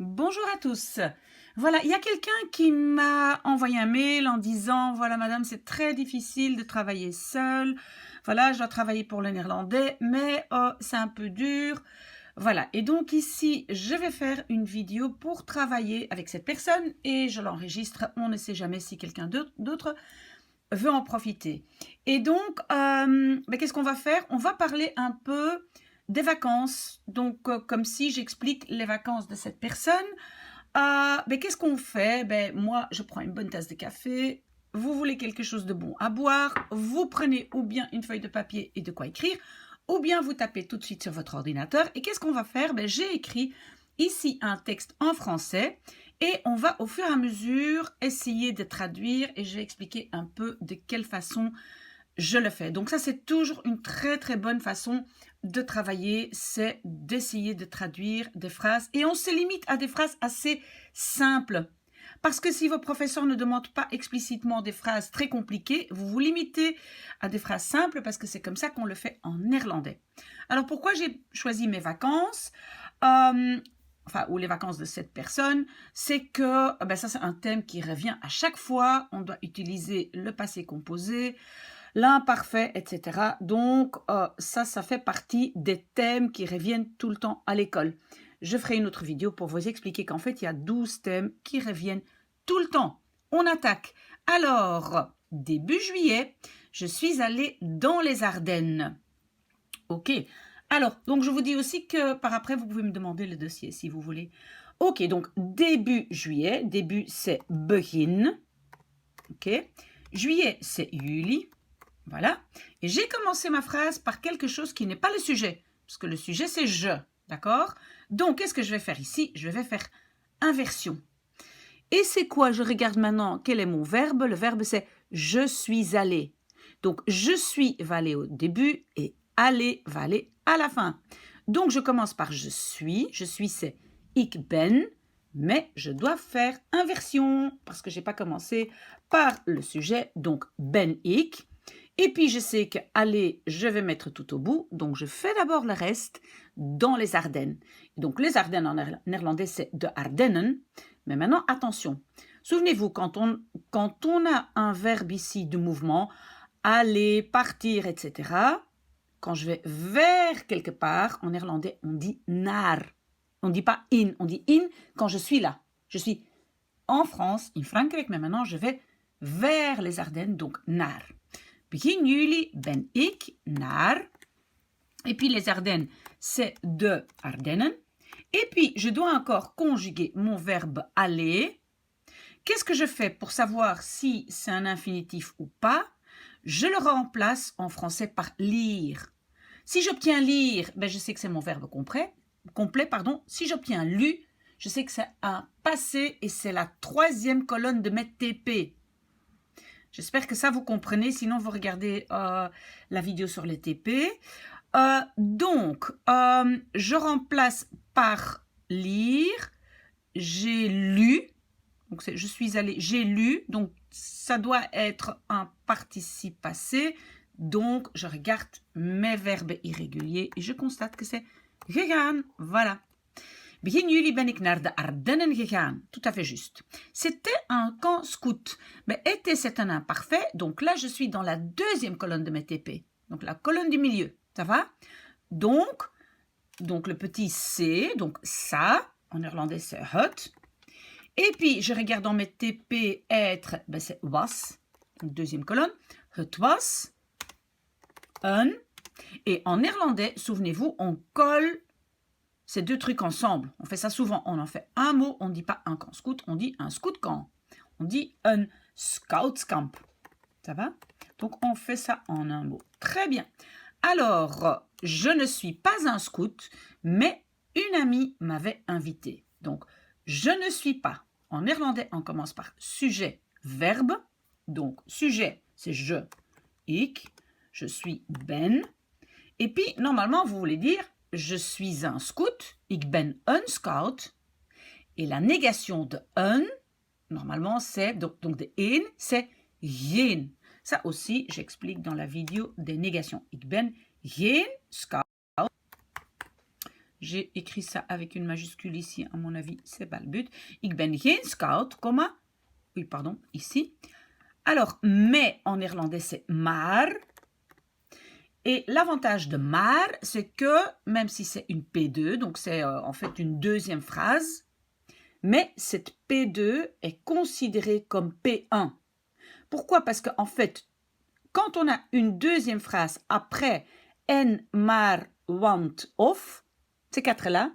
Bonjour à tous. Voilà, il y a quelqu'un qui m'a envoyé un mail en disant, voilà madame, c'est très difficile de travailler seule. Voilà, je dois travailler pour le néerlandais, mais c'est un peu dur. Voilà, et donc ici, je vais faire une vidéo pour travailler avec cette personne et je l'enregistre. On ne sait jamais si quelqu'un d'autre veut en profiter. Et donc, qu'est-ce qu'on va faire? On va parler un peu des vacances. Donc, comme si j'explique les vacances de cette personne. Qu'est-ce qu'on fait? Moi, je prends une bonne tasse de café. Vous voulez quelque chose de bon à boire. Vous prenez ou bien une feuille de papier et de quoi écrire, ou bien vous tapez tout de suite sur votre ordinateur. Et qu'est-ce qu'on va faire? J'ai écrit ici un texte en français et on va au fur et à mesure essayer de traduire et je vais expliquer un peu de quelle façon je le fais. Donc ça, c'est toujours une très très bonne façon de travailler, c'est d'essayer de traduire des phrases et on se limite à des phrases assez simples. Parce que si vos professeurs ne demandent pas explicitement des phrases très compliquées, vous vous limitez à des phrases simples parce que c'est comme ça qu'on le fait en néerlandais. Alors pourquoi j'ai choisi mes vacances ou les vacances de cette personne, c'est que ça c'est un thème qui revient à chaque fois. On doit utiliser le passé composé, l'imparfait, etc. Donc, ça fait partie des thèmes qui reviennent tout le temps à l'école. Je ferai une autre vidéo pour vous expliquer qu'en fait, il y a 12 thèmes qui reviennent tout le temps. On attaque. Alors, début juillet, je suis allée dans les Ardennes. Ok. Alors, donc je vous dis aussi que par après, vous pouvez me demander le dossier si vous voulez. Ok, donc début juillet. Début, c'est begin. Ok. Juillet, c'est juli. Voilà. Et j'ai commencé ma phrase par quelque chose qui n'est pas le sujet. Parce que le sujet, c'est je. D'accord? Donc, qu'est-ce que je vais faire ici? Je vais faire inversion. Et c'est quoi? Je regarde maintenant quel est mon verbe. Le verbe, c'est je suis allé. Donc, je suis va aller au début et aller va aller à la fin. Donc, je commence par je suis. Je suis, c'est ik ben. Mais je dois faire inversion parce que je n'ai pas commencé par le sujet. Donc, ben ik. Et puis, je sais que aller, je vais mettre tout au bout. Donc, je fais d'abord le reste dans les Ardennes. Donc, les Ardennes en néerlandais, c'est de Ardennen. Mais maintenant, attention. Souvenez-vous, quand on a un verbe ici de mouvement, aller, partir, etc., quand je vais vers quelque part, en néerlandais, on dit naar. On ne dit pas in, on dit in quand je suis là. Je suis en France, in Frankrijk, mais maintenant, je vais vers les Ardennes, donc naar. Begin juli ben ik naar. Et puis les Ardennes, c'est de Ardennen. Et puis, je dois encore conjuguer mon verbe aller. Qu'est-ce que je fais pour savoir si c'est un infinitif ou pas? Je le remplace en français par lire. Si j'obtiens lire, je sais que c'est mon verbe complet. Si j'obtiens lu, je sais que c'est un passé et c'est la troisième colonne de mes TP. J'espère que ça vous comprenez, sinon vous regardez la vidéo sur les TP. Donc, je remplace par lire, j'ai lu, donc je suis allée, j'ai lu, donc ça doit être un participe passé, donc je regarde mes verbes irréguliers et je constate que c'est gegaan, voilà. Begin juli ben ik naar de Ardennen gegaan. Tout à fait juste. C'était un camp scout. Mais été, c'est un imparfait. Donc là, je suis dans la deuxième colonne de mes TP. Donc la colonne du milieu. Ça va? Donc le petit C, donc ça, en néerlandais, c'est het. Et puis, je regarde dans mes TP être, c'est was. Donc deuxième colonne. Het was een. Et en néerlandais, souvenez-vous, on colle ces deux trucs ensemble. On fait ça souvent. On en fait un mot. On ne dit pas un camp scout. On dit un scout camp. On dit un scoutskamp. Ça va? Donc, on fait ça en un mot. Très bien. Alors, je ne suis pas un scout, mais une amie m'avait invité. Donc, je ne suis pas. En néerlandais, on commence par sujet, verbe. Donc, sujet, c'est je, ik. Je suis ben. Et puis, normalement, vous voulez dire je suis un scout, ik ben een scout. Et la négation de un, normalement, c'est, donc de een, c'est geen. Ça aussi, j'explique dans la vidéo des négations. Ik ben geen scout. J'ai écrit ça avec une majuscule ici, à mon avis, c'est pas le but. Ik ben geen scout, comma. Oui, pardon, ici. Alors, mais en néerlandais, c'est maar. Et l'avantage de maar, c'est que, même si c'est une P2, donc c'est en fait une deuxième phrase, mais cette P2 est considérée comme P1. Pourquoi? Parce qu'en fait, quand on a une deuxième phrase après en, maar, want, of, ces quatre-là,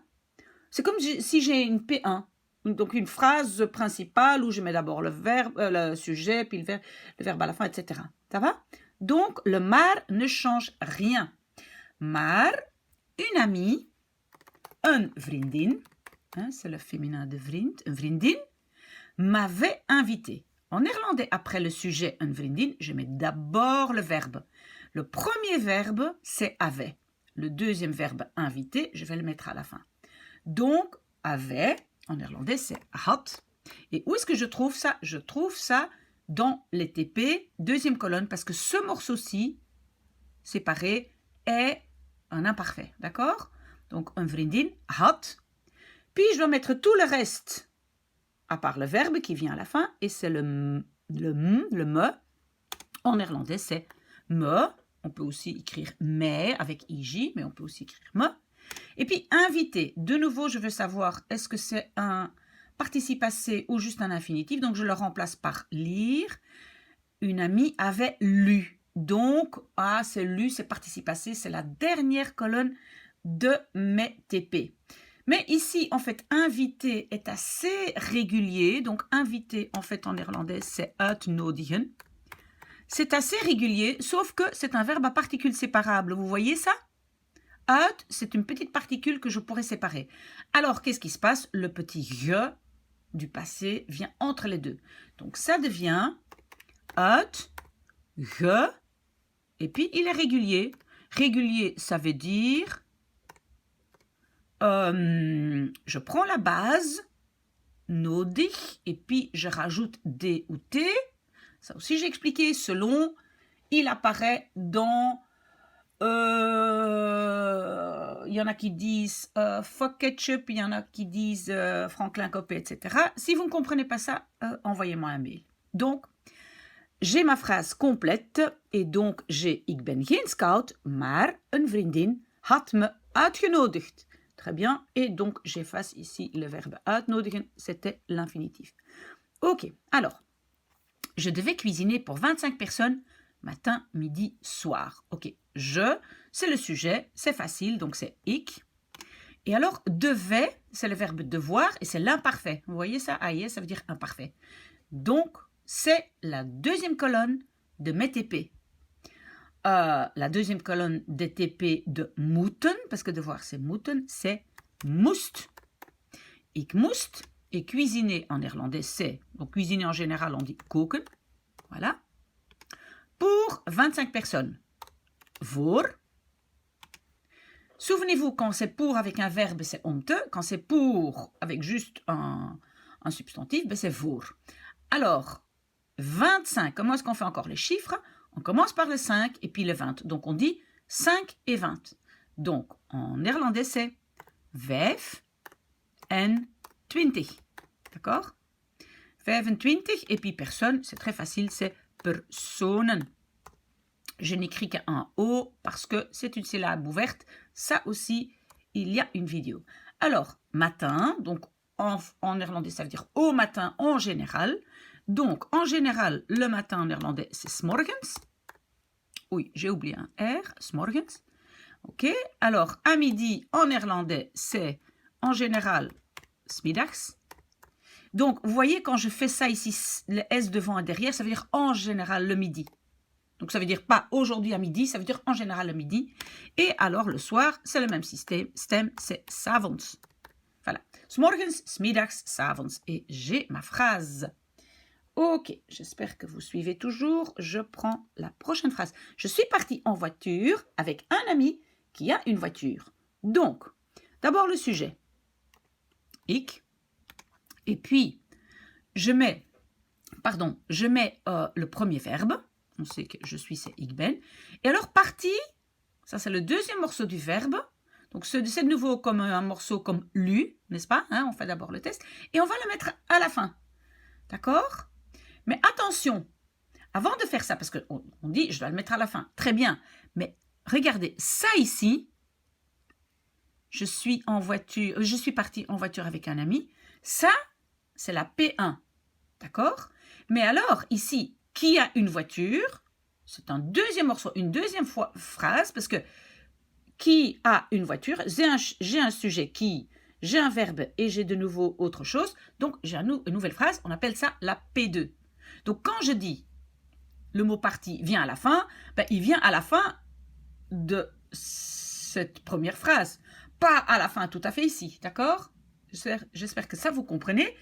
c'est comme si j'ai une P1, donc une phrase principale où je mets d'abord le verbe, le sujet, puis le verbe à la fin, etc. Ça va? Donc, le maar ne change rien. Maar, une amie, een vriendin, hein, c'est le féminin de vriend, een vriendin, m'avait invité. En néerlandais, après le sujet een vriendin, je mets d'abord le verbe. Le premier verbe, c'est avait. Le deuxième verbe invité, je vais le mettre à la fin. Donc, avait, en néerlandais, c'est had. Et où est-ce que je trouve ça? Je trouve ça dans les TP, deuxième colonne, parce que ce morceau-ci, séparé, est un imparfait, d'accord? Donc, een vriendin, had. Puis, je dois mettre tout le reste, à part le verbe qui vient à la fin, et c'est le me. En néerlandais, c'est me. On peut aussi écrire mais avec ij, mais on peut aussi écrire me. Et puis, invité. De nouveau, je veux savoir, est-ce que c'est un participe passé ou juste un infinitif? Donc, je le remplace par lire. Une amie avait lu. Donc, c'est lu, c'est participe passé, c'est la dernière colonne de mes TP. Mais ici, en fait, invité est assez régulier. Donc, invité, en fait, en néerlandais, c'est uitnodigen. C'est assez régulier, sauf que c'est un verbe à particules séparables. Vous voyez ça? Uit, c'est une petite particule que je pourrais séparer. Alors, qu'est-ce qui se passe? Le petit je du passé vient entre les deux. Donc, ça devient uit, je, et puis il est régulier. Régulier, ça veut dire je prends la base, nodig, et puis je rajoute D ou T. Ça aussi, j'ai expliqué, selon, il apparaît dans... Il y en a qui disent fuck ketchup, il y en a qui disent Franklin Copé, etc. Si vous ne comprenez pas ça, envoyez-moi un mail. Donc, j'ai ma phrase complète et donc j'ai ik ben geen scout, maar een vriendin had me uitgenodigd. Très bien. Et donc, j'efface ici le verbe uitnodigen, c'était l'infinitif. Ok, alors, je devais cuisiner pour 25 personnes matin, midi, soir. Ok, je, c'est le sujet, c'est facile, donc c'est ik. Et alors, devait, c'est le verbe devoir et c'est l'imparfait. Vous voyez ça? Aïe, ça veut dire imparfait. Donc, c'est la deuxième colonne de mes TP. La deuxième colonne des TP de moeten, parce que devoir c'est moeten, c'est moest. Ik moest, et cuisiner en néerlandais c'est, donc cuisiner en général on dit koken, voilà. Pour 25 personnes, voor. Souvenez-vous, quand c'est pour avec un verbe, c'est om te. Quand c'est pour avec juste un substantif, ben c'est voor. Alors, 25, comment est-ce qu'on fait encore les chiffres? On commence par le 5 et puis le 20. Donc, on dit 5 et 20. Donc, en néerlandais, c'est 5 en 20. D'accord? 25 et puis personne, c'est très facile, c'est personen. Je n'écris qu'un O parce que c'est une syllabe ouverte. Ça aussi, il y a une vidéo. Alors, matin, donc en néerlandais, ça veut dire au matin en général. Donc, en général, le matin en néerlandais, c'est 's morgens. Oui, j'ai oublié un R, 's morgens. Ok, alors à midi, en néerlandais, c'est en général 's middags. Donc, vous voyez, quand je fais ça ici, le S devant et derrière, ça veut dire en général le midi. Donc, ça veut dire pas aujourd'hui à midi, ça veut dire en général le midi. Et alors, le soir, c'est le même système, c'est 's avonds. Voilà. 's morgens, 's middags, 's avonds. Et j'ai ma phrase. Ok, j'espère que vous suivez toujours. Je prends la prochaine phrase. Je suis partie en voiture avec un ami qui a une voiture. Donc, d'abord le sujet. Ik. Et puis, je mets le premier verbe. On sait que je suis, c'est ik ben. Et alors, partie, ça c'est le deuxième morceau du verbe. Donc, c'est de nouveau comme un morceau comme lu, n'est-ce pas, hein? On fait d'abord le test. Et on va le mettre à la fin. D'accord? Mais attention, avant de faire ça, parce qu'on dit, je dois le mettre à la fin. Très bien. Mais regardez, ça ici, je suis partie en voiture avec un ami. Ça, c'est la P1. D'accord? Mais alors, ici, qui a une voiture? C'est un deuxième morceau, une deuxième phrase, parce que qui a une voiture? J'ai un sujet qui, j'ai un verbe et j'ai de nouveau autre chose. Donc, j'ai une nouvelle phrase, on appelle ça la P2. Donc, quand je dis le mot partie vient à la fin, ben, il vient à la fin de cette première phrase. Pas à la fin tout à fait ici, d'accord? J'espère que ça vous comprenez.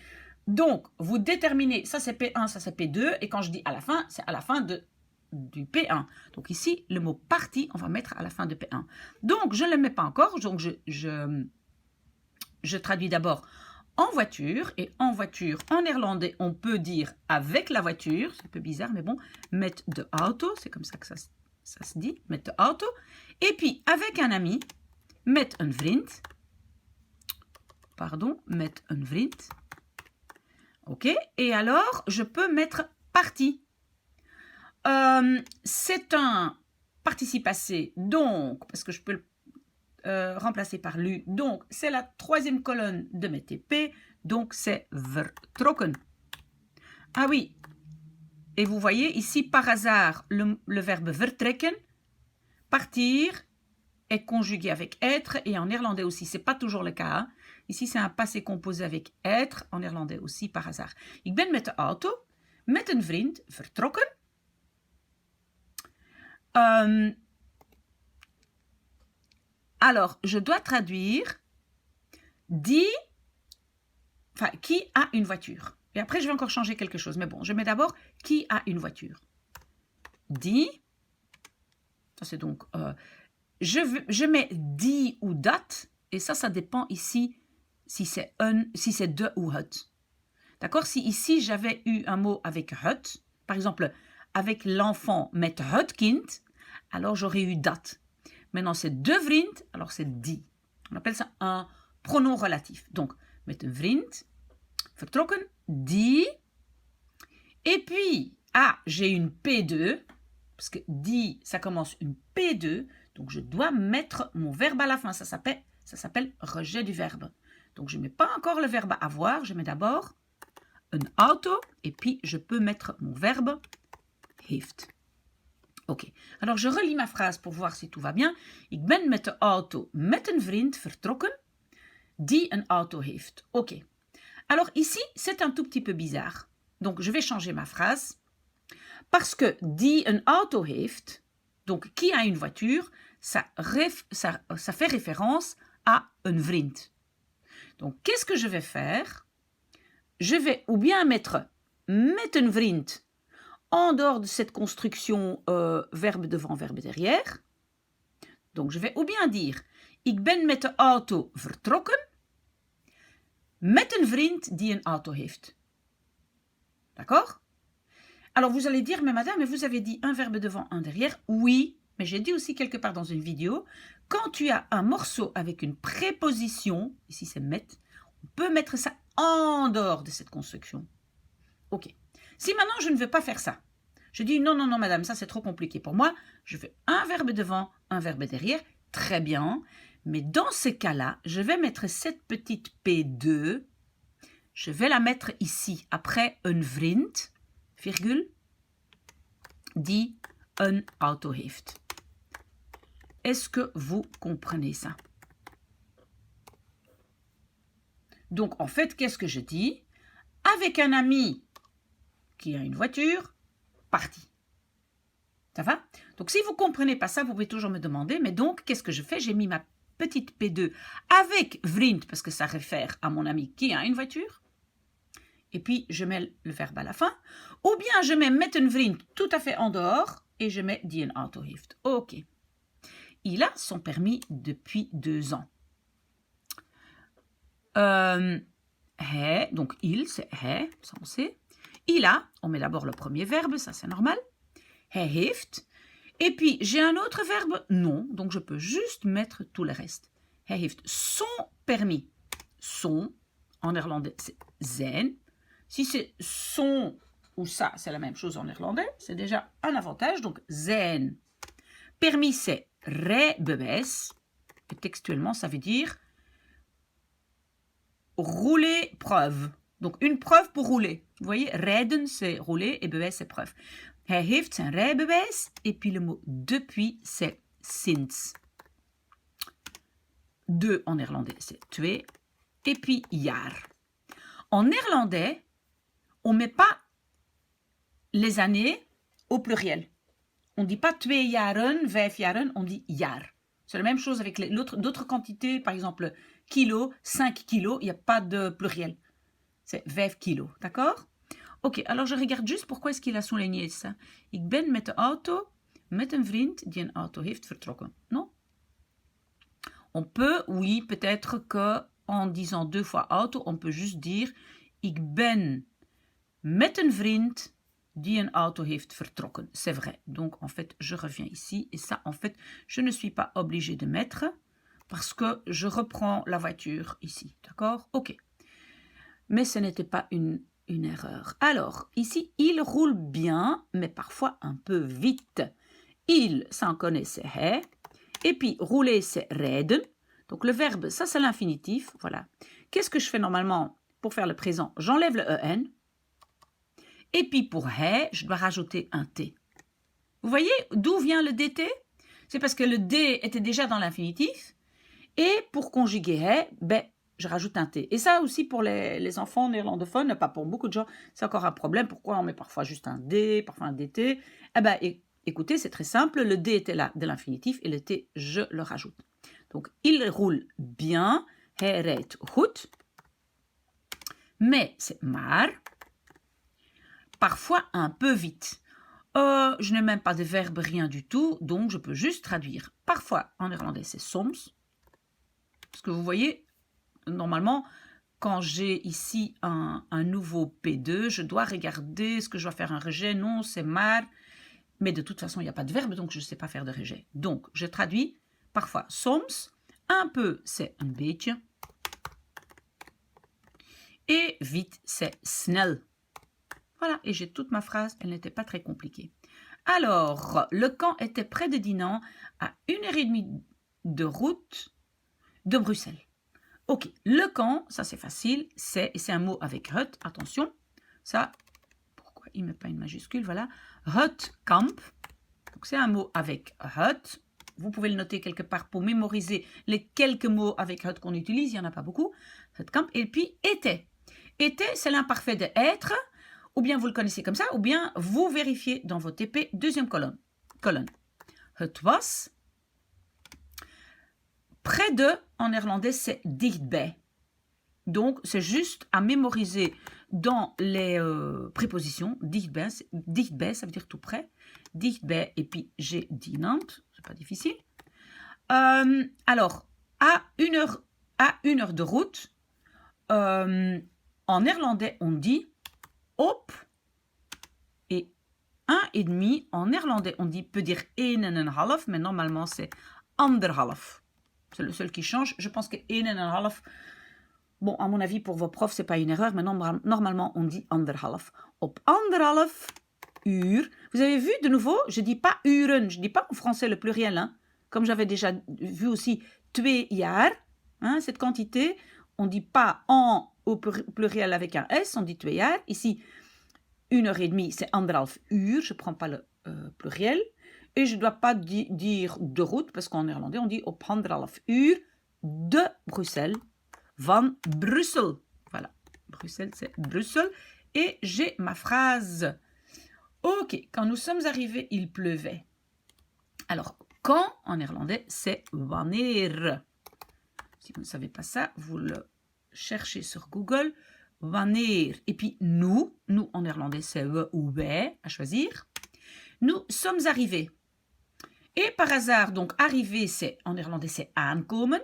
Donc, vous déterminez, ça c'est P1, ça c'est P2, et quand je dis à la fin, c'est à la fin du P1. Donc ici, le mot partie, on va mettre à la fin de P1. Donc, je ne le mets pas encore, donc je traduis d'abord en voiture, et en voiture, en néerlandais, on peut dire avec la voiture, c'est un peu bizarre, mais bon, met de auto, c'est comme ça que ça se dit, met de auto, et puis avec un ami, met een vriend, pardon, met een vriend, ok, et alors, je peux mettre partie. C'est un participe passé, donc, parce que je peux le remplacé par lu. Donc, c'est la troisième colonne de mes TP. Donc, c'est vertrokken. Ah oui. Et vous voyez ici, par hasard, le verbe vertrekken, partir, est conjugué avec être. Et en néerlandais aussi, c'est pas toujours le cas. Hein. Ici, c'est un passé composé avec être. En néerlandais aussi, par hasard. Ik ben met de auto, met een vriend, vertrokken. Alors, je dois traduire qui a une voiture. Et après, je vais encore changer quelque chose. Mais bon, je mets d'abord qui a une voiture. Die, ça c'est donc, je mets die ou dat, et ça dépend ici si c'est de ou het. D'accord? Si ici j'avais eu un mot avec het, par exemple, avec l'enfant met het kind, alors j'aurais eu dat. Maintenant, c'est de vriend, alors c'est die. On appelle ça un pronom relatif. Donc, met een vriend, vertrokken, die. Et puis, j'ai une P2, parce que die, ça commence une P2, donc je dois mettre mon verbe à la fin. Ça s'appelle rejet du verbe. Donc, je ne mets pas encore le verbe avoir, je mets d'abord een auto, et puis je peux mettre mon verbe heeft. Ok, alors je relis ma phrase pour voir si tout va bien. Ik ben met de auto met een vriend vertrokken die een auto heeft. Ok, alors ici, c'est un tout petit peu bizarre. Donc, je vais changer ma phrase. Parce que die een auto heeft, donc qui a une voiture, ça fait référence à een vriend. Donc, qu'est-ce que je vais faire? Je vais ou bien mettre met een vriend en dehors de cette construction verbe devant, verbe derrière. Donc, je vais ou bien dire ik ben met de auto vertrokken met een vriend die een auto heeft. D'accord? Alors, vous allez dire, mais madame, mais vous avez dit un verbe devant, un derrière. Oui, mais j'ai dit aussi quelque part dans une vidéo, quand tu as un morceau avec une préposition, ici c'est met, on peut mettre ça en dehors de cette construction. Ok. Si maintenant je ne veux pas faire ça, je dis non, non, non, madame, ça c'est trop compliqué pour moi, je fais un verbe devant, un verbe derrière, très bien, mais dans ces cas-là, je vais mettre cette petite P2, je vais la mettre ici, après een vriend, virgule, die een auto heeft. Est-ce que vous comprenez ça? Donc, en fait, qu'est-ce que je dis? Avec un ami qui a une voiture, parti. Ça va? Donc, si vous ne comprenez pas ça, vous pouvez toujours me demander. Mais donc, qu'est-ce que je fais? J'ai mis ma petite P2 avec vriend, parce que ça réfère à mon ami qui a une voiture. Et puis, je mets le verbe à la fin. Ou bien, je mets met een vriend tout à fait en dehors. Et je mets die een auto heeft. Ok. Il a son permis depuis 2 ans. Donc il, c'est hij, ça on sait. Il a, on met d'abord le premier verbe, ça c'est normal. Hij heeft. Et puis, j'ai un autre verbe? Non, donc je peux juste mettre tout le reste. Hij heeft son permis. Son, en néerlandais, c'est zijn. Si c'est son ou ça, c'est la même chose en néerlandais. C'est déjà un avantage. Donc, zijn. Permis, c'est rijbewijs. Et textuellement, ça veut dire rouler preuve. Donc, une preuve pour rouler. Vous voyez, rijden, c'est rouler et bewijs, c'est preuve. Hij heeft zijn rijbewijs. Et puis, le mot depuis, c'est sinds. Deux en néerlandais, c'est twee. Et puis, jaar. En néerlandais, on ne met pas les années au pluriel. On ne dit pas 2 jaren, 5 jaren, on dit jaar. C'est la même chose avec d'autres quantités, par exemple kilo, 5 kilos, il n'y a pas de pluriel. C'est 5 kilos, d'accord? Ok, alors je regarde juste pourquoi est-ce qu'il a souligné ça. Ik ben met de auto, met een vriend die een auto heeft vertrokken. Non? On peut, oui, peut-être que en disant 2 fois auto, on peut juste dire ik ben met een vriend die een auto heeft vertrokken. C'est vrai. Donc, en fait, je reviens ici. Et ça, en fait, je ne suis pas obligée de mettre parce que je reprends la voiture ici. D'accord? Ok. Mais ce n'était pas une erreur. Alors, ici, il roule bien, mais parfois un peu vite. Il, ça on connaît, c'est hij. Et puis, rouler, c'est rijden. Donc, le verbe, ça, c'est l'infinitif. Voilà. Qu'est-ce que je fais normalement pour faire le présent? J'enlève le en. Et puis, pour hij, je dois rajouter un t. Vous voyez d'où vient le dt? C'est parce que le d était déjà dans l'infinitif. Et pour conjuguer hij, ben, je rajoute un t. Et ça aussi pour les enfants néerlandophones, pas pour beaucoup de gens, c'est encore un problème. Pourquoi on met parfois juste un d, parfois un dt? Eh ben, écoutez, c'est très simple. Le d était là de l'infinitif et le t, je le rajoute. Donc, il roule bien. Hij rijdt goed. Mais c'est maar. Parfois un peu vite. Je n'ai même pas de verbe, rien du tout, donc je peux juste traduire. Parfois, en néerlandais, c'est soms. Parce que vous voyez, normalement, quand j'ai ici un nouveau P2, je dois regarder, est-ce que je dois faire un rejet? Non, c'est maar. Mais de toute façon, il n'y a pas de verbe, donc je ne sais pas faire de rejet. Donc, je traduis parfois soms. Un peu, c'est een beetje. Et vite, c'est snel. Voilà, et j'ai toute ma phrase, elle n'était pas très compliquée. Alors, le camp était près de Dinan, à 1h30 de route de Bruxelles. Ok, le camp, ça c'est facile, c'est un mot avec hut, attention. Ça, pourquoi il ne met pas une majuscule, voilà. Hut, camp, donc c'est un mot avec hut. Vous pouvez le noter quelque part pour mémoriser les quelques mots avec hut qu'on utilise, il n'y en a pas beaucoup. Hut, camp, et puis était. Était, c'est l'imparfait de être. Ou bien vous le connaissez comme ça, ou bien vous vérifiez dans vos TP, deuxième colonne. Het was. Près de, en néerlandais, c'est dichtbij. Donc, c'est juste à mémoriser dans les prépositions. Dichtbij, ça veut dire tout près. Dichtbij, et puis j'ai Dinant, c'est pas difficile. Alors, à une heure de route, en néerlandais, on dit op, et 1,5 en néerlandais on peut dire 1,5, mais normalement c'est anderhalf. C'est le seul qui change. Je pense que 1,5, bon, à mon avis pour vos profs c'est pas une erreur, mais normalement on dit anderhalf. Op anderhalf uur. Vous avez vu de nouveau, je dis pas uren, je dis pas en français le pluriel, hein. Comme j'avais déjà vu aussi 2 jaar, hein, cette quantité, on dit pas en au pluriel avec un S, on dit 2 jaar. Ici, 1h30, c'est anderhalf uur. Je ne prends pas le pluriel. Et je ne dois pas dire de route, parce qu'en néerlandais, on dit op anderhalf uur de Bruxelles, van Brussel. Voilà, Bruxelles, c'est Bruxelles. Et j'ai ma phrase. Ok, quand nous sommes arrivés, il pleuvait. Alors, quand, en néerlandais, c'est wanneer. Si vous ne savez pas ça, vous le cherchez sur Google, wanneer. Et puis nous en néerlandais c'est we ou wij, à choisir. Nous sommes arrivés. Et par hasard, donc arriver, c'est en néerlandais c'est aankomen.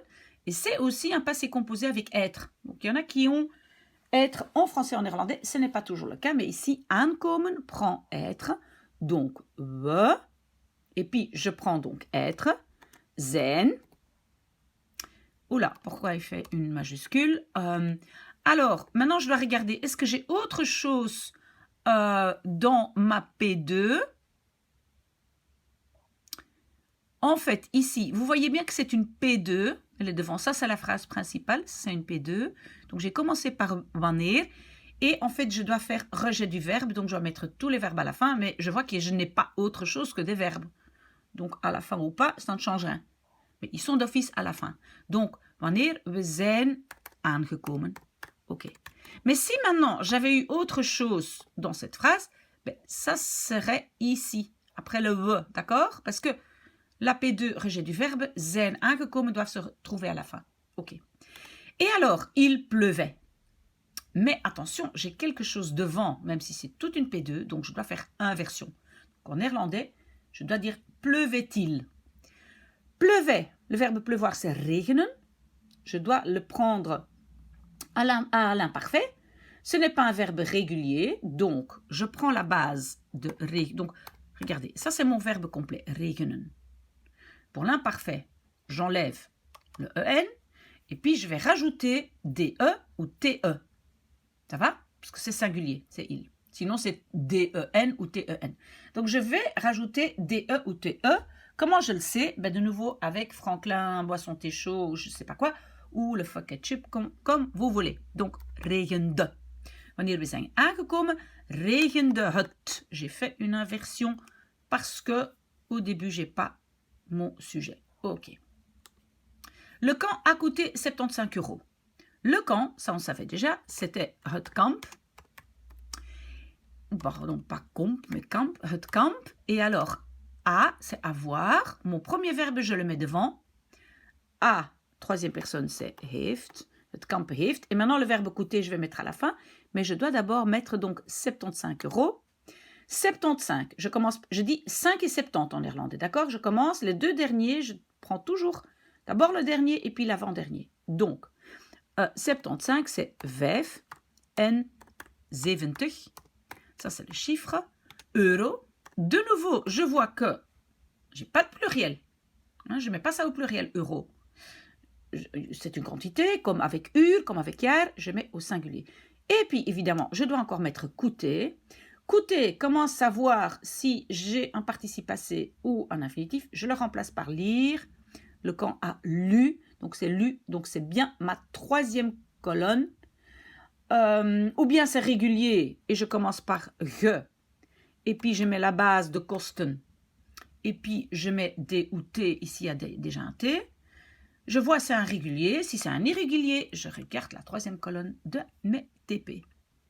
Et c'est aussi un passé composé avec être. Donc il y en a qui ont être en français et en néerlandais. Ce n'est pas toujours le cas, mais ici aankomen prend être. Donc we. Et puis je prends donc être, zijn. Oula, pourquoi il fait une majuscule? Alors, maintenant, je dois regarder. Est-ce que j'ai autre chose dans ma P2? En fait, ici, vous voyez bien que c'est une P2. Elle est devant. Ça, c'est la phrase principale. C'est une P2. Donc, j'ai commencé par wanneer. Et en fait, je dois faire rejet du verbe. Donc, je dois mettre tous les verbes à la fin. Mais je vois que je n'ai pas autre chose que des verbes. Donc, à la fin ou pas, ça ne change rien. Mais ils sont d'office à la fin. Donc, wanneer we zijn aangekomen. OK. Mais si maintenant, j'avais eu autre chose dans cette phrase, ben, ça serait ici, après le we, d'accord? Parce que la P2, rejet du verbe, zijn aangekomen doivent se retrouver à la fin. OK. Et alors, il pleuvait. Mais attention, j'ai quelque chose devant, même si c'est toute une P2, donc je dois faire inversion. Donc, en néerlandais, je dois dire pleuvait-il. Pleuvait, le verbe pleuvoir, c'est regenen. Je dois le prendre à l'imparfait. Ce n'est pas un verbe régulier, donc je prends la base de regenen. Donc, regardez, ça c'est mon verbe complet, regenen. Pour l'imparfait, j'enlève le en et puis je vais rajouter de ou te. Ça va? Parce que c'est singulier, c'est il. Sinon, c'est den ou ten. Donc, je vais rajouter de ou te. Comment je le sais? Ben, de nouveau, avec Franklin, boisson thé chaud, je ne sais pas quoi, ou le fuck ketchup, comme vous voulez. Donc, regende. Wanneer we zijn aangekomen, regende het. J'ai fait une inversion parce que au début, je n'ai pas mon sujet. OK. Le camp a coûté 75 €. Le camp, ça on savait déjà, c'était het kamp. Pardon, pas comp, mais camp, het kamp. Et alors, a, c'est avoir. Mon premier verbe, je le mets devant. A, troisième personne, c'est heeft. Het kamp heeft. Et maintenant, le verbe coûter, je vais mettre à la fin. Mais je dois d'abord mettre donc 75 €. 75, je dis 5 et 70 en néerlandais, d'accord? Je commence, les deux derniers, je prends toujours d'abord le dernier et puis l'avant-dernier. Donc, 75, c'est 5 en 70. Ça, c'est le chiffre. Euro. De nouveau, je vois que je n'ai pas de pluriel. Hein, je ne mets pas ça au pluriel, euro. C'est une quantité, comme avec ur, comme avec hier, je mets au singulier. Et puis, évidemment, je dois encore mettre coûter. Coûter, comment savoir si j'ai un participe passé ou un infinitif? Je le remplace par lire. Le camp a lu, donc c'est lu, donc c'est bien ma troisième colonne. Ou bien c'est régulier et je commence par ge. Et puis je mets la base de kosten. Et puis je mets des ou t, ici il y a déjà un t. Je vois c'est un régulier. Si c'est un irrégulier, je regarde la troisième colonne de mes TP.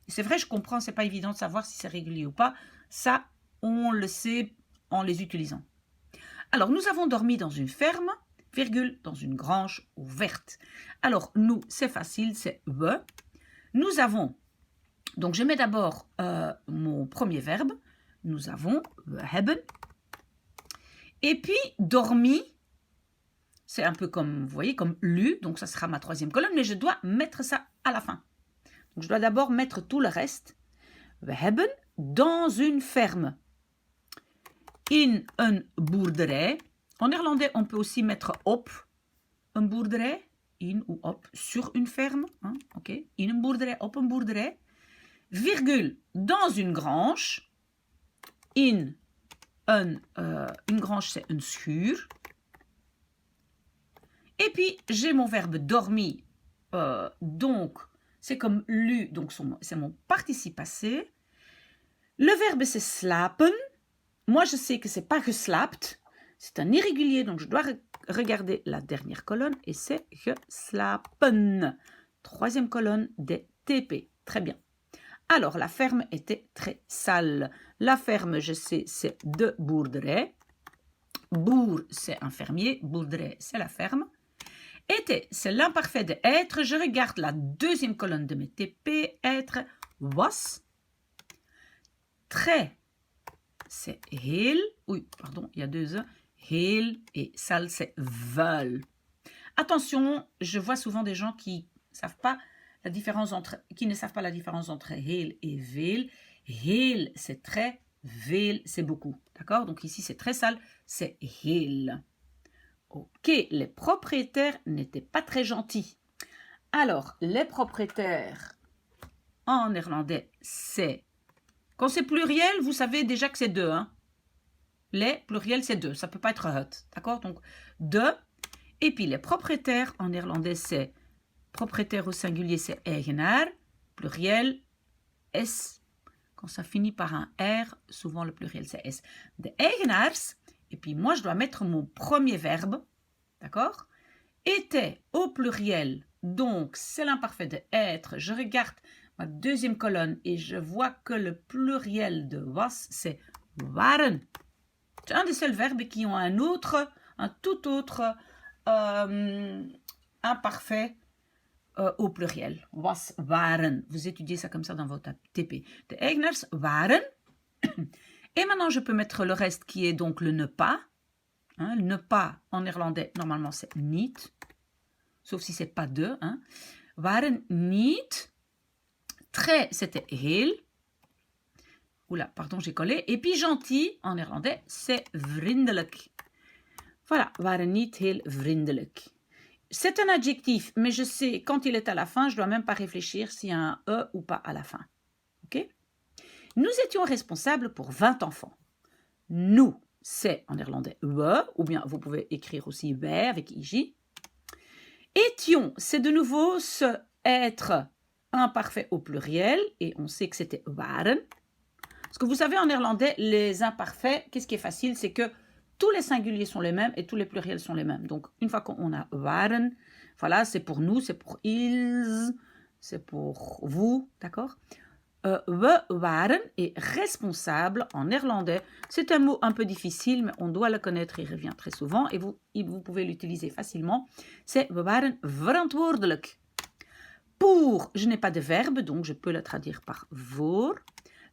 C'est vrai, je comprends, c'est pas évident de savoir si c'est régulier ou pas. Ça, on le sait en les utilisant. Alors, nous avons dormi dans une ferme, virgule, dans une grange ouverte. Alors, nous, c'est facile, c'est we. Nous avons, donc je mets d'abord mon premier verbe. Nous avons we hebben. Et puis, dormi, c'est un peu comme, vous voyez, comme lu. Donc, ça sera ma troisième colonne, mais je dois mettre ça à la fin. Donc, je dois d'abord mettre tout le reste. We hebben dans une ferme. In een boerderij. En néerlandais, on peut aussi mettre op een boerderij. In ou op, sur une ferme. Hein, ok. In een boerderij, op een boerderij. Virgule, dans une grange. In une grange, c'est une schuur. Et puis, j'ai mon verbe dormi. Donc, c'est comme lu, donc c'est mon participe passé. Le verbe, c'est slapen. Moi, je sais que ce n'est pas geslaapt. C'est un irrégulier, donc je dois regarder la dernière colonne et c'est geslapen. Troisième colonne des TP. Très bien. Alors, la ferme était très sale. La ferme, je sais, c'est de boerderij. Boer, c'est un fermier. Boerderij, c'est la ferme. Était, c'est l'imparfait de être. Je regarde la deuxième colonne de mes TP. Être, was. Très, c'est heel. Oui, pardon, il y a deux E. Heel et sale, c'est vuil. Attention, je vois souvent des gens qui ne savent pas la différence entre heel et veel. Heel, c'est très. Veel, c'est beaucoup. D'accord? Donc ici, c'est très sale, c'est heel. Ok, les propriétaires n'étaient pas très gentils. Alors, les propriétaires, en néerlandais, c'est... Quand c'est pluriel, vous savez déjà que c'est deux. Hein? Les pluriels, c'est deux. Ça ne peut pas être het. D'accord? Donc, deux. Et puis, les propriétaires, en néerlandais, c'est... Propriétaire au singulier, c'est eigenaar. Pluriel, S. Quand ça finit par un R, souvent le pluriel, c'est S. De eigenaars. Et puis, moi, je dois mettre mon premier verbe. D'accord? Était au pluriel. Donc, c'est l'imparfait de être. Je regarde ma deuxième colonne et je vois que le pluriel de was, c'est waren. C'est un des seuls verbes qui ont un tout autre imparfait au pluriel. Was waren. Vous étudiez ça comme ça dans votre TP. De eigenaars waren. Et maintenant, je peux mettre le reste qui est donc le ne pas. Hein, le ne pas en néerlandais, normalement, c'est niet. Sauf si c'est pas de. Hein. Waren niet. Très, c'était heel. Oula, pardon, j'ai collé. Et puis gentil, en néerlandais, c'est vriendelijk. Voilà, waren niet heel vriendelijk. C'est un adjectif, mais je sais, quand il est à la fin, je ne dois même pas réfléchir s'il y a un E ou pas à la fin. Ok? Nous étions responsables pour 20 enfants. Nous, c'est en néerlandais we, ou bien vous pouvez écrire aussi wij avec IJ. Étions, c'est de nouveau ce être imparfait au pluriel, et on sait que c'était waren. Parce que vous savez, en néerlandais, les imparfaits, qu'est-ce qui est facile, c'est que tous les singuliers sont les mêmes et tous les pluriels sont les mêmes. Donc, une fois qu'on a waren, voilà, c'est pour nous, c'est pour ils, c'est pour vous, d'accord? We waren et responsable en néerlandais, c'est un mot un peu difficile, mais on doit le connaître, il revient très souvent et vous pouvez l'utiliser facilement. C'est we waren verantwoordelijk. Pour, je n'ai pas de verbe, donc je peux le traduire par voor.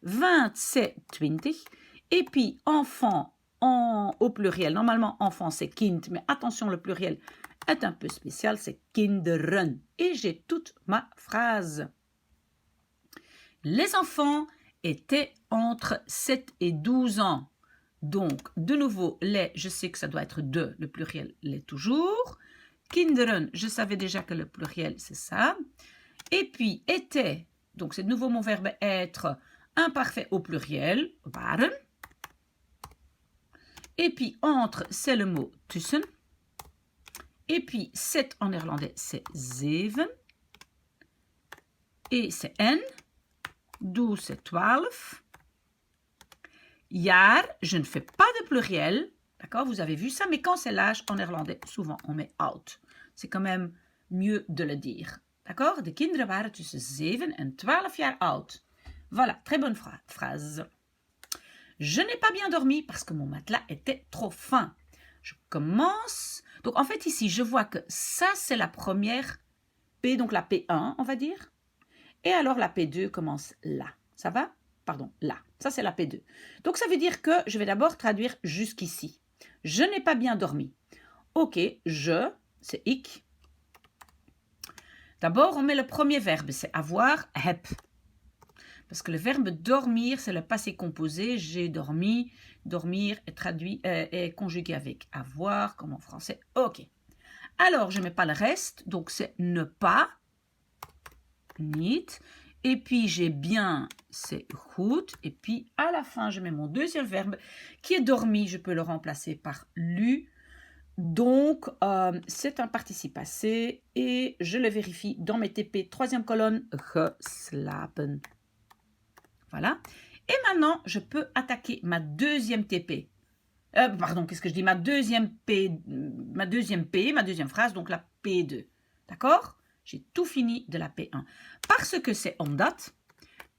20, c'est 20. Et puis, enfant, au pluriel. Normalement, enfant, c'est kind, mais attention, le pluriel est un peu spécial, c'est kinderen. Et j'ai toute ma phrase. Les enfants étaient entre 7 et 12 ans. Donc, de nouveau, les, je sais que ça doit être de, le pluriel l'est toujours. Kinderen, je savais déjà que le pluriel, c'est ça. Et puis, était, donc c'est de nouveau mon verbe être, imparfait au pluriel, waren. Et puis, entre, c'est le mot tussen. Et puis, 7 en néerlandais, c'est zeven. Et c'est en. 12, c'est 12. Jaar, je ne fais pas de pluriel. D'accord, vous avez vu ça, mais quand c'est l'âge en néerlandais, souvent on met oud. C'est quand même mieux de le dire. D'accord, de kinderen waren tussen 7 en 12 jaar oud. Voilà, très bonne phrase. Je n'ai pas bien dormi parce que mon matelas était trop fin. Je commence. Donc en fait ici, je vois que ça c'est la première P, donc la P1 on va dire. Et alors la P2 commence là. Ça va? Pardon, là. Ça c'est la P2. Donc ça veut dire que je vais d'abord traduire jusqu'ici. Je n'ai pas bien dormi. Ok, je, c'est ik. D'abord on met le premier verbe, c'est avoir, heb. Parce que le verbe dormir, c'est le passé composé. J'ai dormi. Dormir est traduit, est conjugué avec avoir, comme en français. Ok. Alors, je ne mets pas le reste. Donc, c'est ne pas. Niet. Et puis, j'ai bien, c'est goed. Et puis, à la fin, je mets mon deuxième verbe qui est dormi. Je peux le remplacer par lu. Donc, c'est un participe passé. Et je le vérifie dans mes TP. Troisième colonne, geslapen. Voilà. Et maintenant, je peux attaquer ma deuxième TP. Pardon, qu'est-ce que je dis? Ma deuxième phrase, donc la P2. D'accord? J'ai tout fini de la P1. Parce que c'est omdat.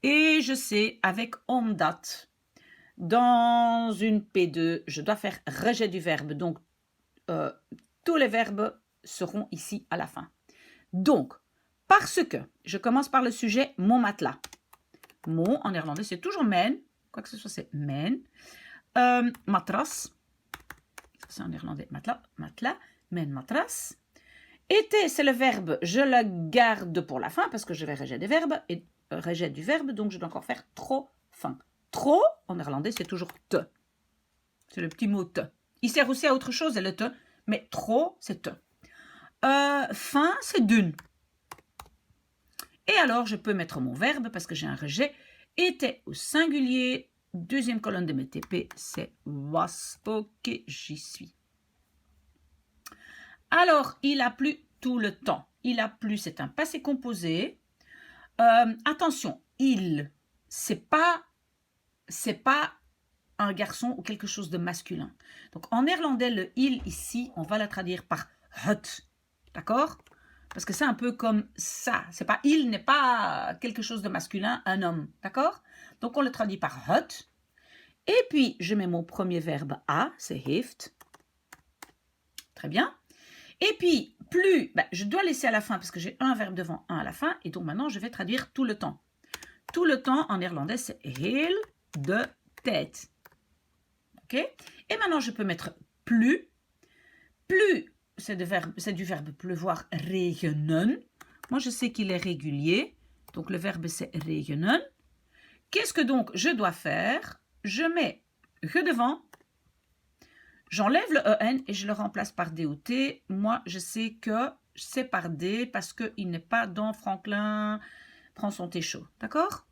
Et je sais, avec omdat, dans une P2, je dois faire rejet du verbe. Donc, tous les verbes seront ici à la fin. Donc, parce que, je commence par le sujet, mon matelas. Mon, en néerlandais, c'est toujours mijn. Quoi que ce soit, c'est mijn. Matras. C'est en néerlandais, matelas. Mijn matras. Été, c'est le verbe. Je le garde pour la fin parce que je vais rejet des verbes. Et rejet du verbe, donc je dois encore faire trop fin. Trop, en néerlandais, c'est toujours te. C'est le petit mot te. Il sert aussi à autre chose, le te. mais trop, c'est te. Fin, c'est dun. Et alors, je peux mettre mon verbe, parce que j'ai un rejet, était au singulier, deuxième colonne de mes TP, c'est was. Ok, j'y suis. Alors, il a plu tout le temps. Il a plu, c'est un passé composé. Attention, il, c'est pas un garçon ou quelque chose de masculin. Donc, en néerlandais, le il ici, on va la traduire par het. D'accord? Parce que c'est un peu comme ça. C'est pas il n'est pas quelque chose de masculin, un homme. D'accord? Donc, on le traduit par het. Et puis, je mets mon premier verbe a, c'est heeft. Très bien. Et puis, plus, je dois laisser à la fin parce que j'ai un verbe devant, un à la fin. Et donc, maintenant, je vais traduire tout le temps. Tout le temps, en néerlandais, c'est heel de tijd. OK? Et maintenant, je peux mettre plus. Plus, c'est du verbe pleuvoir, regenen. Moi, je sais qu'il est régulier. Donc, le verbe, c'est regenen. Qu'est-ce que donc je dois faire? Je mets ge devant. J'enlève le en et je le remplace par d ou t. Moi, je sais que c'est par d parce qu'il n'est pas dans Franklin prend son thé chaud. D'accord?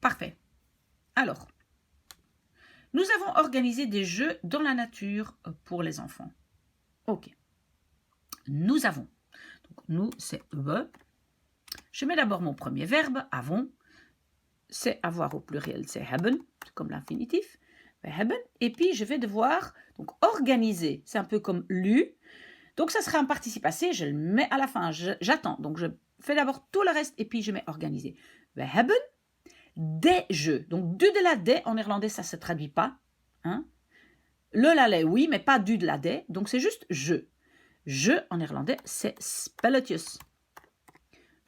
Parfait. Alors, nous avons organisé des jeux dans la nature pour les enfants. Ok. Nous avons. Donc, nous, c'est we. Je mets d'abord mon premier verbe, avons. C'est avoir au pluriel, c'est hebben, comme l'infinitif. Et puis, je vais devoir donc, organiser. C'est un peu comme lu. Donc, ça sera un participe passé. Je le mets à la fin. J'attends. Donc, je fais d'abord tout le reste et puis je mets organiser. We hebben des jeux. Donc, du de la des, en néerlandais, ça ne se traduit pas. Hein? Le lalais, oui, mais pas du de la des. Donc, c'est juste je. Je, en néerlandais, c'est spelletjes.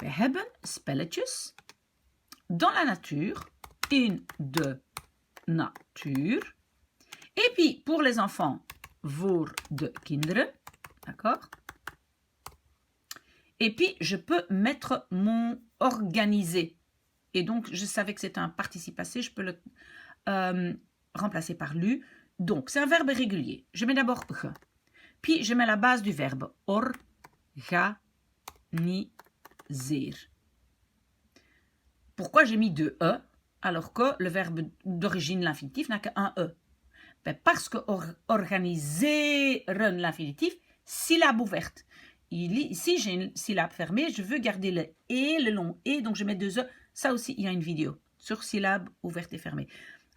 We hebben spelletjes dans la nature, in de natuur. Et puis, pour les enfants, voor de kinderen. D'accord? Et puis, je peux mettre mon organisé. Et donc, je savais que c'était un participe passé. Je peux le remplacer par lu. Donc, c'est un verbe régulier. Je mets d'abord ge. Puis, je mets la base du verbe organiser. Pourquoi j'ai mis deux e alors que le verbe d'origine, l'infinitif, n'a qu'un e? Parce que organiseren, l'infinitif, syllabe ouverte. Ici, j'ai une syllabe fermée, je veux garder le et, le long et, donc je mets deux e. Ça aussi, il y a une vidéo sur syllabe ouverte et fermée.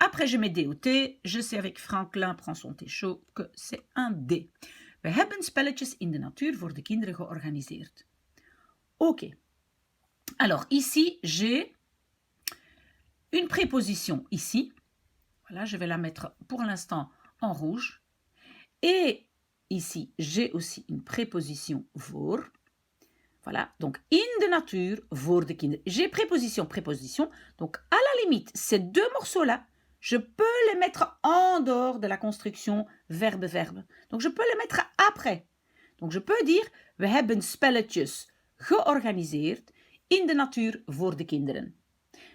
Après, je mets D ou T. Je sais avec Franklin prend son thé chaud que c'est un D. We hebben spelletjes in de natuur voor de kinderen georganiseerd. Ok. Alors, ici, j'ai une préposition ici. Voilà, je vais la mettre pour l'instant en rouge. Et ici, j'ai aussi une préposition voor. Voilà, donc in de natuur, voor de kinderen. J'ai préposition, préposition. Donc, à la limite, ces deux morceaux-là, je peux les mettre en dehors de la construction verbe-verbe. Donc, je peux les mettre après. Donc, je peux dire, we hebben spelletjes georganiseerd in de natuur voor de kinderen.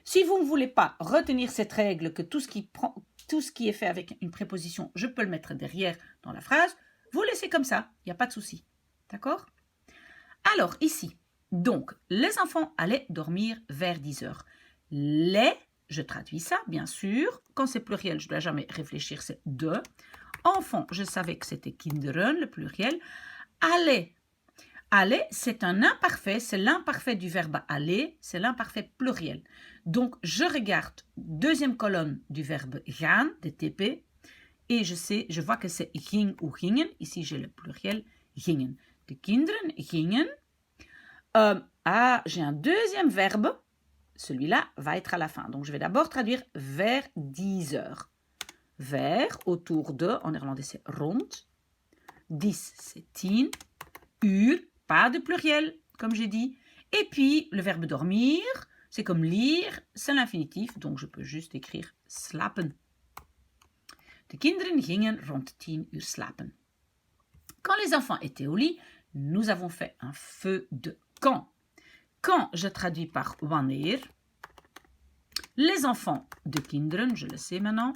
Si vous ne voulez pas retenir cette règle que tout ce qui est fait avec une préposition, je peux le mettre derrière dans la phrase, vous laissez comme ça, il n'y a pas de souci. D'accord? Alors, ici, donc, les enfants allaient dormir vers 10 heures. Les, je traduis ça, bien sûr. Quand c'est pluriel, je ne dois jamais réfléchir, c'est de. Enfants, je savais que c'était kinderen, le pluriel. Aller. Aller, c'est un imparfait, c'est l'imparfait du verbe aller, c'est l'imparfait pluriel. Donc, je regarde deuxième colonne du verbe gaan, de TP, et je vois que c'est ging ou gingen. Ici, j'ai le pluriel gingen. De kinderen gingen. J'ai un deuxième verbe. Celui-là va être à la fin. Donc, je vais d'abord traduire vers 10 heures. Vers, autour de, en néerlandais, c'est rond. 10, c'est 10. Uur, pas de pluriel, comme j'ai dit. Et puis, le verbe dormir, c'est comme lire, c'est l'infinitif. Donc, je peux juste écrire slapen. De kinderen gingen rond 10 uur slapen. Quand les enfants étaient au lit, nous avons fait un feu de camp. Quand je traduis par wanneer, les enfants de kinderen, je le sais maintenant,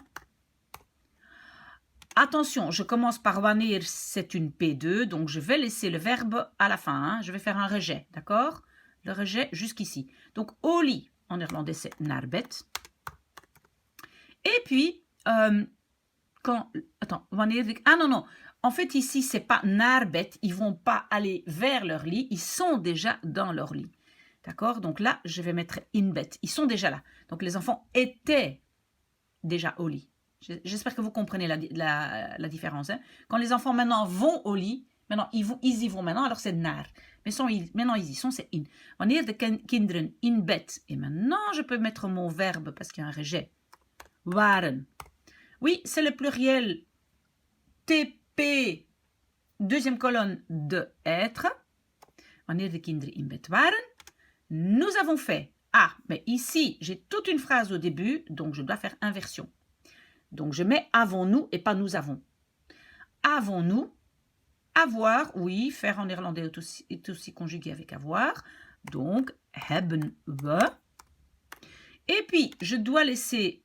Attention, je commence par wanneer, c'est une P2, donc je vais laisser le verbe à la fin. Hein. Je vais faire un rejet, d'accord? Le rejet jusqu'ici. Donc, au lit, en néerlandais, c'est naar bed. Et puis, wanneer... Ah non. En fait, ici, c'est pas naar bed. Ils vont pas aller vers leur lit. Ils sont déjà dans leur lit. D'accord? Donc là, je vais mettre in bed. Ils sont déjà là. Donc, les enfants étaient déjà au lit. J'espère que vous comprenez la différence. Hein. Quand les enfants maintenant vont au lit, maintenant ils y vont maintenant, alors c'est naar. Mais maintenant ils y sont, c'est in. Wanneer de kinderen in bed. Et maintenant je peux mettre mon verbe parce qu'il y a un rejet. Waren. Oui, c'est le pluriel TP, deuxième colonne de être. Wanneer de kinderen in bed waren. Nous avons fait. Ah, mais ici j'ai toute une phrase au début, donc je dois faire inversion. Donc, je mets avons-nous et pas nous avons. Avons-nous, avoir, oui, faire en néerlandais est aussi conjugué avec avoir. Donc, hebben we. Et puis, je dois laisser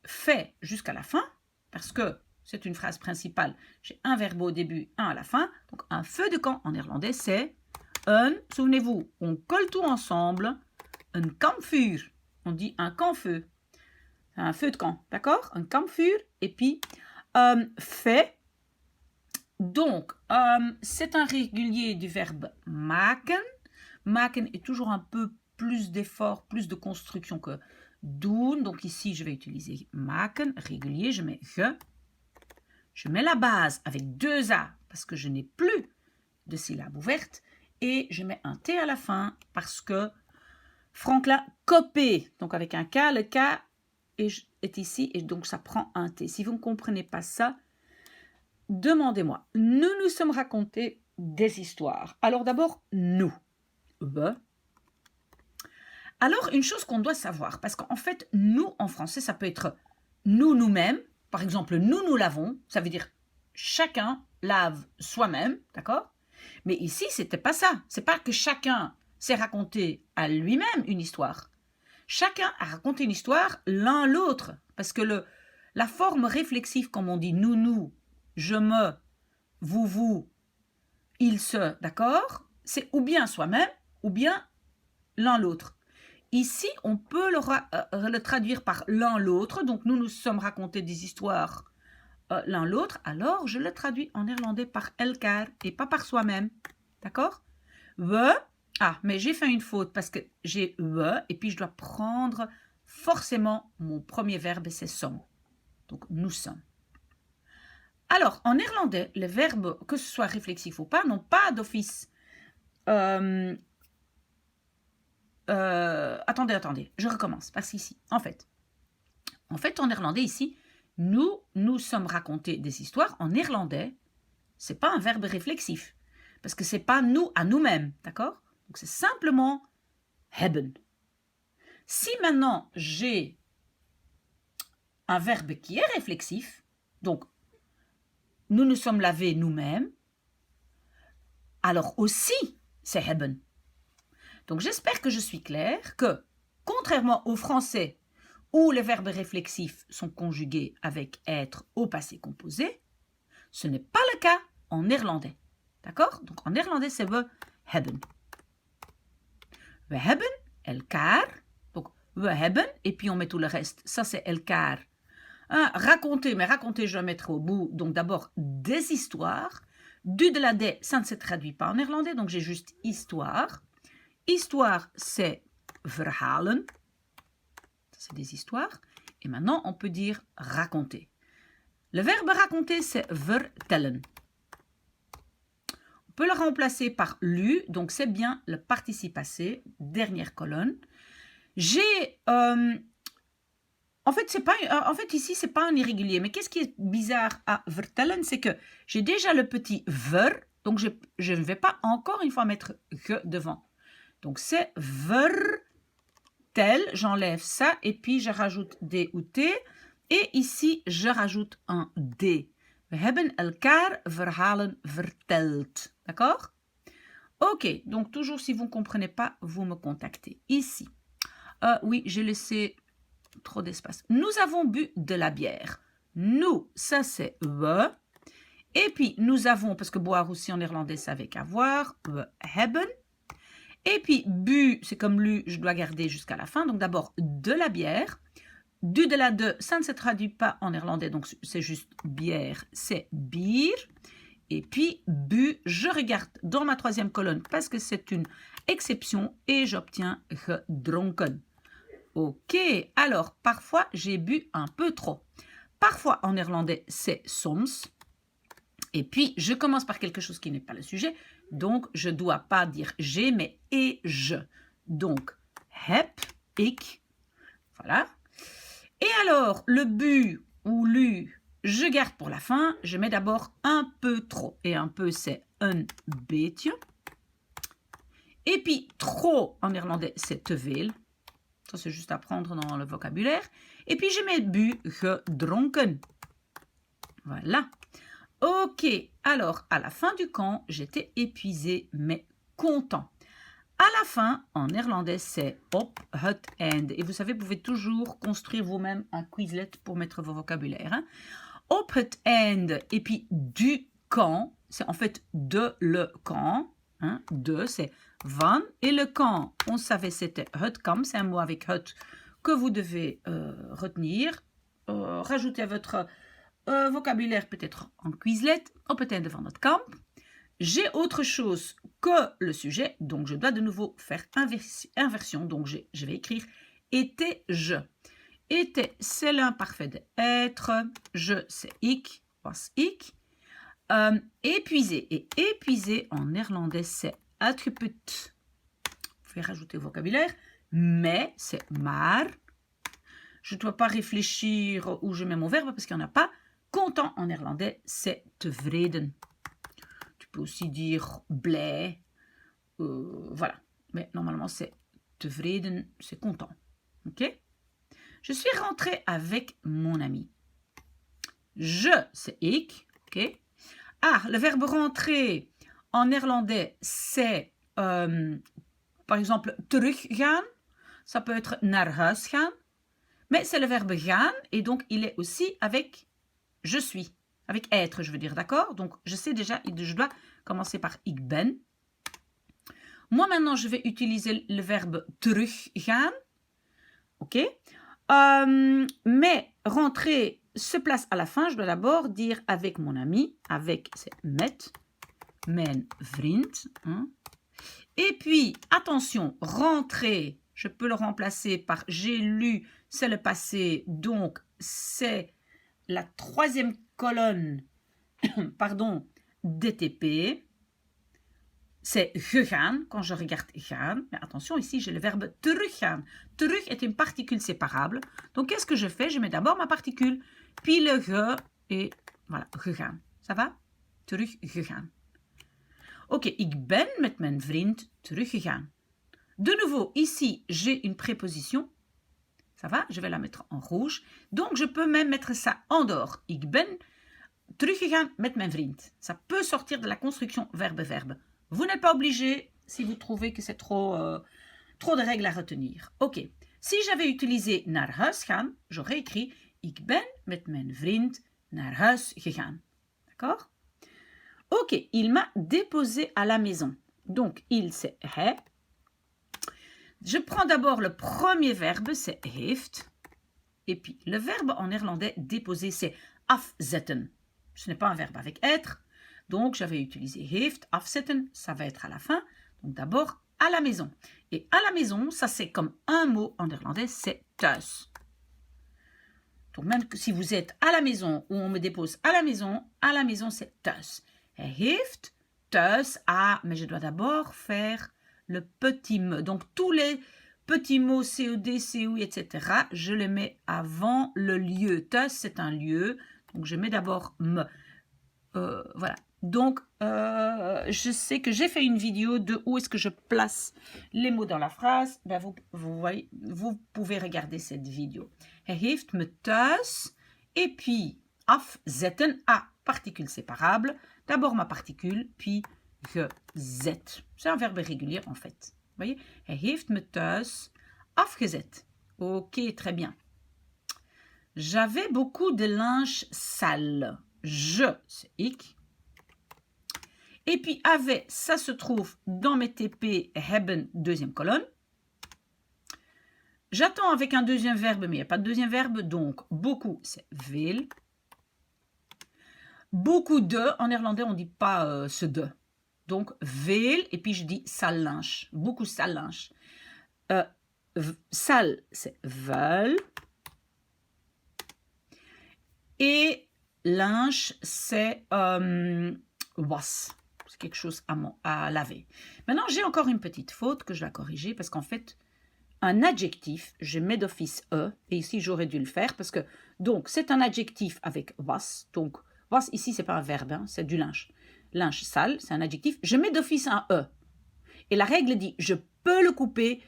fait jusqu'à la fin parce que c'est une phrase principale. J'ai un verbe au début, un à la fin. Donc, un feu de camp en néerlandais, c'est un, souvenez-vous, on colle tout ensemble, un kampvuur. On dit un camp-feu. Un feu de camp, d'accord? Un kampvuur. Et puis, fait. Donc, c'est un régulier du verbe maken. Maken est toujours un peu plus d'effort, plus de construction que doen. Donc ici, je vais utiliser maken, régulier. Je mets ge. Je mets la base avec deux A parce que je n'ai plus de syllabes ouvertes. Et je mets un T à la fin parce que Franklin copé. Donc avec un K, le K est ici et donc ça prend un T. Si vous ne comprenez pas ça, demandez-moi. Nous nous sommes racontés des histoires. Alors d'abord, nous. Alors une chose qu'on doit savoir, parce qu'en fait, nous en français, ça peut être nous, nous-mêmes. Par exemple, nous lavons. Ça veut dire chacun lave soi-même, d'accord? Mais ici, c'était pas ça. C'est pas que chacun s'est raconté à lui-même une histoire. Chacun a raconté une histoire l'un l'autre. Parce que la forme réflexive, comme on dit nous, je me, vous, il se, d'accord? C'est ou bien soi-même, ou bien l'un l'autre. Ici, on peut le traduire par l'un l'autre. Donc, nous nous sommes racontés des histoires l'un l'autre. Alors, je le traduis en néerlandais par elkaar et pas par soi-même. D'accord? We. Ah, mais j'ai fait une faute parce que j'ai we et puis je dois prendre forcément mon premier verbe et c'est sommes. Donc, nous sommes. Alors, en néerlandais, les verbes, que ce soit réflexif ou pas, n'ont pas d'office. Attendez, je recommence. Parce qu'ici, en fait, en néerlandais, ici, nous sommes racontés des histoires. En néerlandais, c'est pas un verbe réflexif. Parce que c'est pas nous à nous-mêmes, d'accord? Donc, c'est simplement hebben. Si maintenant, j'ai un verbe qui est réflexif, donc, nous nous sommes lavés nous-mêmes, alors aussi, c'est hebben. Donc, j'espère que je suis claire que, contrairement au français, où les verbes réflexifs sont conjugués avec être au passé composé, ce n'est pas le cas en néerlandais. D'accord? Donc, en néerlandais, c'est we hebben. We hebben elkaar. Donc, we hebben, et puis on met tout le reste. Ça, c'est elkaar. Raconter, mais raconter, je vais mettre au bout. Donc, d'abord, des histoires. Du de la des, ça ne se traduit pas en néerlandais, donc j'ai juste histoire. Histoire, c'est verhalen. C'est des histoires. Et maintenant, on peut dire raconter. Le verbe raconter, c'est vertellen. On peut le remplacer par lu, donc c'est bien le participe passé, dernière colonne. J'ai... en fait, ici, ce n'est pas un irrégulier. Mais qu'est-ce qui est bizarre à vertellen, c'est que j'ai déjà le petit ver, donc je ne vais pas encore une fois mettre ge devant. Donc, c'est vertel, j'enlève ça, et puis je rajoute D ou T, et ici, je rajoute un D. We hebben elkaar verhalen verteld. D'accord? Ok, donc toujours si vous ne comprenez pas, vous me contactez. Ici. Oui, j'ai laissé trop d'espace. Nous avons bu de la bière. Nous, ça c'est we. Et puis, nous avons, parce que boire aussi en néerlandais, c'est avec avoir, we hebben. Et puis, bu, c'est comme lu, je dois garder jusqu'à la fin. Donc, d'abord, de la bière. Du de la de, ça ne se traduit pas en néerlandais, donc c'est juste bière, c'est bier. Et puis, bu, je regarde dans ma troisième colonne parce que c'est une exception et j'obtiens gedronken. Ok, alors, parfois, j'ai bu un peu trop. Parfois, en néerlandais, c'est soms. Et puis, je commence par quelque chose qui n'est pas le sujet. Donc, je ne dois pas dire j'ai, mais et je. Donc, heb, ik. Voilà. Et alors, le bu ou lu, je garde pour la fin. Je mets d'abord un peu trop. Et un peu, c'est een beetje. Et puis, trop, en néerlandais, c'est te veel. Ça, c'est juste à prendre dans le vocabulaire. Et puis, je mets bu, gedronken. Voilà. Ok, alors, à la fin du camp, j'étais épuisée, mais content. À la fin, en néerlandais, c'est op het einde. Et vous savez, vous pouvez toujours construire vous-même un Quizlet pour mettre vos vocabulaires. Hein. Op het einde, et puis du camp, c'est en fait de le camp. Hein. De, c'est van. Et le camp, on savait, c'était het kamp. C'est un mot avec het que vous devez retenir. Rajoutez à votre vocabulaire peut-être en Quizlet. Op het einde van het kamp. J'ai autre chose que le sujet, donc je dois de nouveau faire inversion. Donc je vais écrire était-je. Était, c'est l'imparfait de être. Je, c'est ik, was ik. Épuisé. Et épuisé en néerlandais, c'est uitgeput. Vous pouvez rajouter au vocabulaire. Mais, c'est maar. Je ne dois pas réfléchir où je mets mon verbe parce qu'il n'y en a pas. Content en néerlandais, c'est tevreden. Tu peux aussi dire blij. Voilà. Mais normalement, c'est tevreden, c'est content. Ok? Je suis rentrée avec mon ami. Je, c'est ik. Ok? Ah, le verbe rentrer en néerlandais, c'est par exemple teruggaan. Ça peut être naar huis gaan. Mais c'est le verbe gaan et donc il est aussi avec je suis. Avec être, je veux dire, d'accord? Donc, je sais déjà, je dois commencer par ik ben. Moi, maintenant, je vais utiliser le verbe teruggaan. Ok? Mais rentrer se place à la fin. Je dois d'abord dire avec mon ami. Avec, c'est met. Mijn vriend. Hein? Et puis, attention, rentrer, je peux le remplacer par j'ai lu, c'est le passé. Donc, c'est la troisième colonne, pardon, DTP. C'est gegaan, quand je regarde gaan. Mais attention, ici, j'ai le verbe teruggaan. Terug est une particule séparable. Donc, qu'est-ce que je fais? Je mets d'abord ma particule, puis le ge, et voilà, gegaan. Ça va? Teruggegaan. Ok, ik ben met mijn vriend teruggegaan. De nouveau, ici, j'ai une préposition. Ça va? Je vais la mettre en rouge. Donc, je peux même mettre ça en dehors. Ik ben teruggegaan met mijn vriend. Ça peut sortir de la construction verbe-verbe. Vous n'êtes pas obligé si vous trouvez que c'est trop de règles à retenir. Ok. Si j'avais utilisé naar huis gaan, j'aurais écrit ik ben met mijn vriend naar huis gegaan. D'accord? Ok. Il m'a déposé à la maison. Donc, il, c'est hij. Je prends d'abord le premier verbe, c'est heeft. Et puis, le verbe en néerlandais déposer, c'est afzetten. Ce n'est pas un verbe avec être. Donc, j'avais utilisé heeft, afzetten, ça va être à la fin. Donc, d'abord, à la maison. Et à la maison, ça c'est comme un mot en néerlandais, c'est thuis. Donc, même si vous êtes à la maison ou on me dépose à la maison c'est thuis. Hij heeft thuis à, mais je dois d'abord faire le petit me. Donc, tous les petits mots COD, COI, etc., je les mets avant le lieu. Thuis, c'est un lieu. Donc, je mets d'abord me. Voilà. Donc, je sais que j'ai fait une vidéo de où est-ce que je place les mots dans la phrase. Ben, vous pouvez regarder cette vidéo. Hij heeft me thuis. Et puis, afzetten, à, particule séparable. D'abord ma particule, puis gezet. C'est un verbe régulier en fait. Vous voyez? Hij heeft me thuis afgezet. Ok, très bien. J'avais beaucoup de linge sale. Je, c'est ik. Et puis avait, ça se trouve dans mes TP, hebben, deuxième colonne. J'attends avec un deuxième verbe, mais il n'y a pas de deuxième verbe, donc beaucoup, c'est veel. Beaucoup de, en néerlandais, on ne dit pas ce de. Donc, veel, et puis je dis sale linge. Beaucoup sale linge. Sale, c'est vuil. Et linge, c'est was. C'est quelque chose à laver. Maintenant, j'ai encore une petite faute que je dois corriger parce qu'en fait, un adjectif, je mets d'office e, et ici j'aurais dû le faire parce que, donc, c'est un adjectif avec was. Donc, was, ici, c'est pas un verbe, hein, c'est du linge. Linge sale, c'est un adjectif. Je mets d'office un e. Et la règle dit, je peux le couper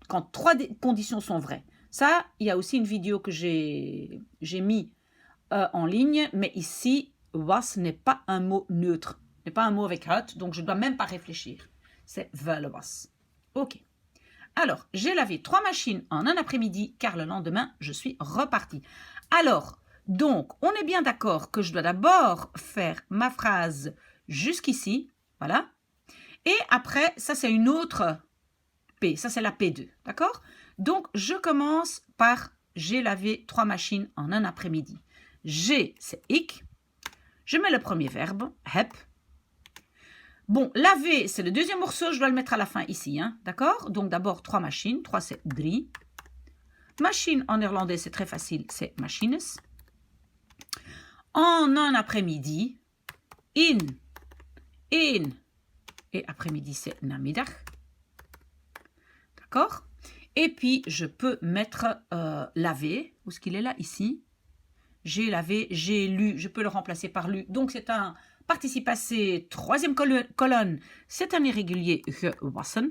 quand 3 conditions sont vraies. Ça, il y a aussi une vidéo que j'ai mis en ligne, mais ici, was n'est pas un mot neutre, n'est pas un mot avec hut, donc je ne dois même pas réfléchir. C'est vuil was. Ok. Alors, j'ai lavé 3 machines en un après-midi, car le lendemain, je suis repartie. Alors, donc, on est bien d'accord que je dois d'abord faire ma phrase jusqu'ici, voilà. Et après, ça c'est une autre P, ça c'est la P2, d'accord? Donc, je commence par j'ai lavé 3 machines en un après-midi. J'ai, c'est ik. Je mets le premier verbe, heb. Bon, laver, c'est le deuxième morceau, je dois le mettre à la fin ici, hein, d'accord? Donc d'abord 3 machines, 3 c'est drie. Machine en néerlandais, c'est très facile, c'est machines. En un après-midi, in, et après-midi, c'est namiddag. D'accord? Et puis, je peux mettre laver. Où est-ce qu'il est là? Ici. J'ai lavé, j'ai lu. Je peux le remplacer par lu. Donc, c'est un participe passé, troisième colonne. C'est un irrégulier gewassen.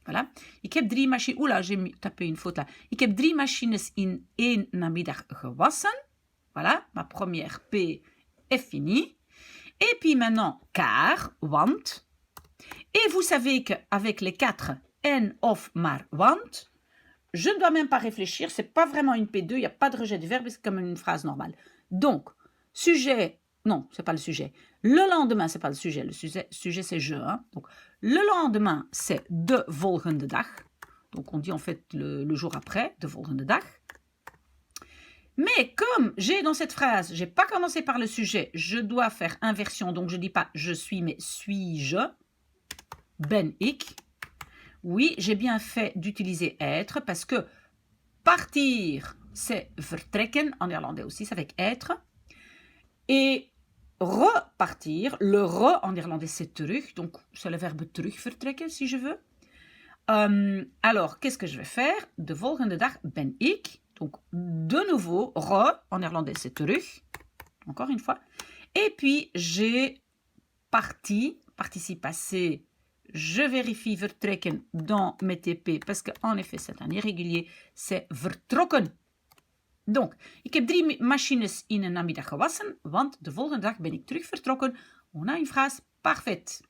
Voilà. Ik heb 3 machines. Oula, j'ai tapé une faute là. Ik heb 3 machines in 1 namiddag gewassen. Voilà, ma première P est finie. Et puis maintenant, car, want. Et vous savez qu'avec les 4 en, of, maar, want, je ne dois même pas réfléchir, c'est pas vraiment une P2, il n'y a pas de rejet de verbe, c'est comme une phrase normale. Donc, sujet, non, c'est pas le sujet. Le lendemain, c'est pas le sujet c'est je. Hein. Donc, le lendemain, c'est de volgende dag. Donc, on dit en fait le jour après, de volgende dag. Mais comme j'ai dans cette phrase, j'ai pas commencé par le sujet, je dois faire inversion, donc je dis pas je suis, mais suis-je, ben ik. Oui, j'ai bien fait d'utiliser être parce que partir, c'est vertrekken, en néerlandais aussi, c'est avec être. Et repartir, le re en néerlandais c'est terug, donc c'est le verbe terug vertrekken si je veux. Alors, qu'est-ce que je vais faire? De volgende dag ben ik. Donc, de nouveau, re, en néerlandais, c'est terug. Encore une fois. Et puis, j'ai parti, participe passé. Je vérifie vertrekken dans mes TP parce qu'en effet, c'est un irrégulier. C'est vertrokken. Donc, ik heb 3 machines in een namiddag gewassen, want de volgende dag ben ik terug vertrokken. On a une phrase parfaite.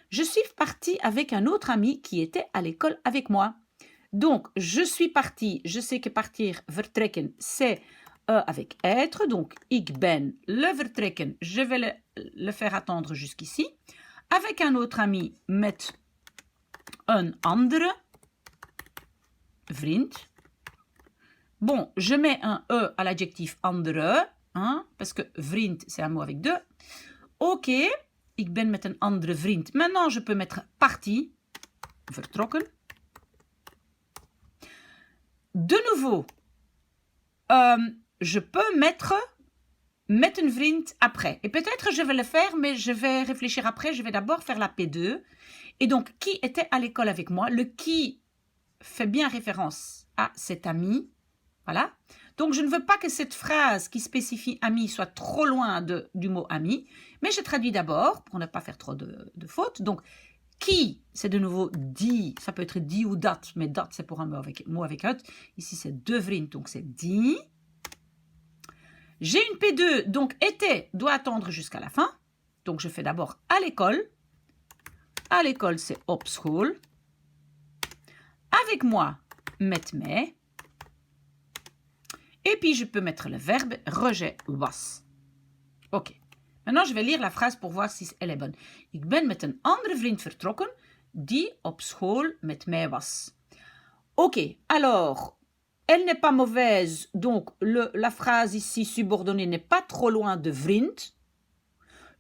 Je suis partie avec un autre ami qui était à l'école avec moi. Donc, je suis partie, je sais que partir, vertrekken, c'est avec être. Donc, ik ben, le vertrekken, je vais le faire attendre jusqu'ici. Avec un autre ami, met een andere vriend. Bon, je mets un E à l'adjectif andere, hein, parce que vriend, c'est un mot avec deux. Ok, ik ben met een andere vriend. Maintenant, je peux mettre partie, vertrokken. De nouveau, je peux mettre een vriend après. Et peut-être je vais le faire, mais je vais réfléchir après. Je vais d'abord faire la P2. Et donc, qui était à l'école avec moi? Le qui fait bien référence à cet ami. Voilà. Donc, je ne veux pas que cette phrase qui spécifie ami soit trop loin du mot ami. Mais je traduis d'abord pour ne pas faire trop de fautes. Donc, qui, c'est de nouveau die. Ça peut être die ou dat, mais dat, c'est pour un mot avec hut. Ici, c'est de vriend, donc c'est die. J'ai une P2, donc était doit attendre jusqu'à la fin. Donc, je fais d'abord à l'école. À l'école, c'est op school. Avec moi, met mij. Et puis, je peux mettre le verbe rejet was. Ok. Maintenant, je vais lire la phrase pour voir si elle est bonne. Ik ben met een andere vriend vertrokken die op school met mij was. Ok, alors, elle n'est pas mauvaise, donc la phrase ici subordonnée n'est pas trop loin de vriend.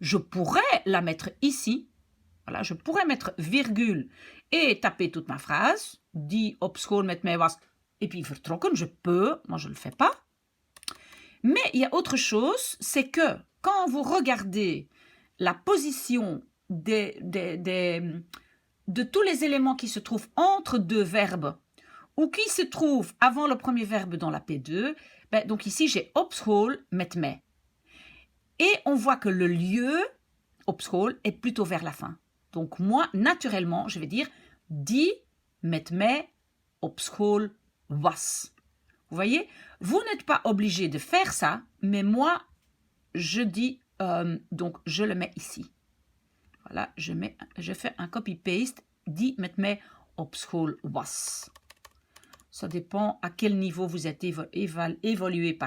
Je pourrais la mettre ici. Voilà, je pourrais mettre virgule et taper toute ma phrase. Die op school met mij was. Et puis vertrokken, je peux. Moi, je ne le fais pas. Mais il y a autre chose, c'est que quand vous regardez la position de tous les éléments qui se trouvent entre deux verbes ou qui se trouvent avant le premier verbe dans la P2, ben, donc ici, j'ai op school met mij. Et on voit que le lieu, op school, est plutôt vers la fin. Donc moi, naturellement, je vais dire die met mij op school was. Vous voyez, vous n'êtes pas obligé de faire ça, mais moi, je dis, donc je le mets ici. Voilà, je fais un copy-paste, die met mij op school was. Ça dépend à quel niveau vous êtes évolué,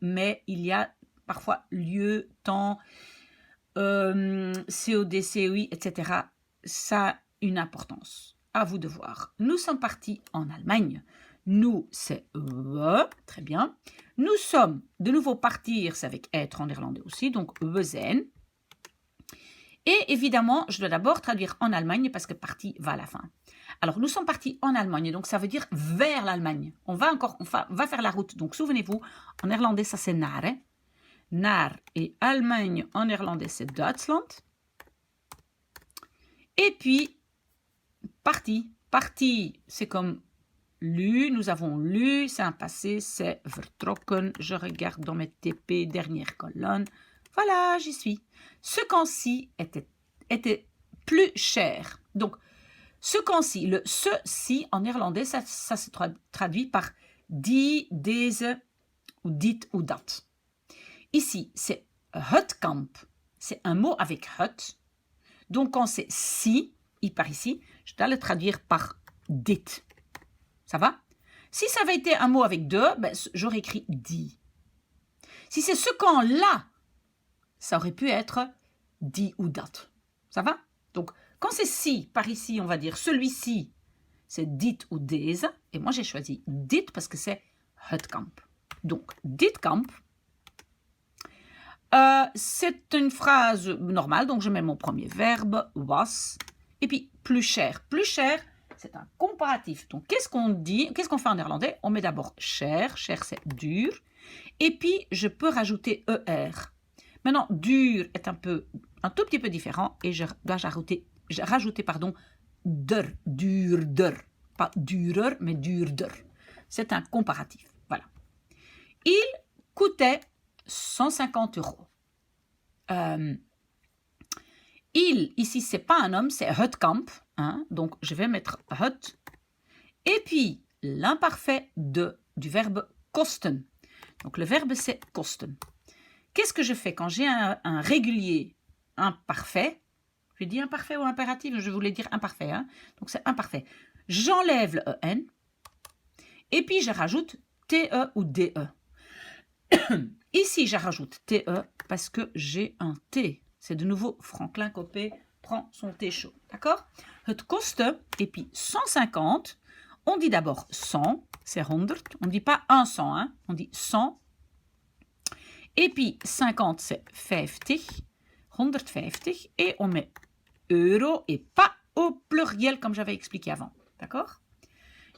mais il y a parfois lieu, temps, COD, COI, etc. Ça a une importance. À vous de voir. Nous sommes partis en Allemagne. Nous, c'est we, très bien. Nous sommes, de nouveau partir, c'est avec être en néerlandais aussi, donc we zijn. Et évidemment, je dois d'abord traduire en Allemagne parce que parti va à la fin. Alors, nous sommes partis en Allemagne, donc ça veut dire vers l'Allemagne. On va faire la route. Donc, souvenez-vous, en néerlandais, ça c'est naar. Hein? Naar et Allemagne en néerlandais, c'est Duitsland. Et puis, parti. Parti, c'est comme lu, nous avons lu, c'est un passé, c'est vertrokken. Je regarde dans mes TP, dernière colonne. Voilà, j'y suis. Ce camp-ci était plus cher. Donc, ce camp-ci, le ceci en néerlandais, ça se traduit par die, deze, ou dit ou dat. Ici, c'est het kamp. C'est un mot avec het. Donc, quand c'est si, par ici, je dois le traduire par dit. Ça va? Si ça avait été un mot avec de, ben, j'aurais écrit die. Si c'est ce camp-là, ça aurait pu être die ou dat. Ça va? Donc, quand c'est si, par ici, on va dire celui-ci, c'est dit ou deze. Et moi, j'ai choisi dit parce que c'est het kamp. Donc, dit kamp. C'est une phrase normale, donc je mets mon premier verbe, was. Et puis, plus cher. Plus cher, c'est un comparatif. Donc, qu'est-ce qu'on dit? Qu'est-ce qu'on fait en néerlandais? On met d'abord cher. Cher, c'est dur. Et puis, je peux rajouter ER. Maintenant, dur est un tout petit peu différent. Et je dois rajouter der, duurder. Pas durer, mais duurder. C'est un comparatif. Voilà. Il coûtait 150 €. Il, ici, c'est pas un homme, c'est het kamp. Hein, donc, je vais mettre het. Et puis, l'imparfait du verbe kosten. Donc, le verbe, c'est kosten. Qu'est-ce que je fais quand j'ai un régulier imparfait? Je dis imparfait ou impératif, je voulais dire imparfait. Hein, donc, c'est imparfait. J'enlève le EN. Et puis, je rajoute TE ou DE. Ici, je rajoute TE parce que j'ai un T. C'est de nouveau Franklin Copé prend son thé chaud. D'accord? Het koste, et puis 150. On dit d'abord 100, c'est 100. On ne dit pas 100, hein? On dit 100. Et puis 50, c'est 50. 150. Et on met euro et pas au pluriel comme j'avais expliqué avant. D'accord?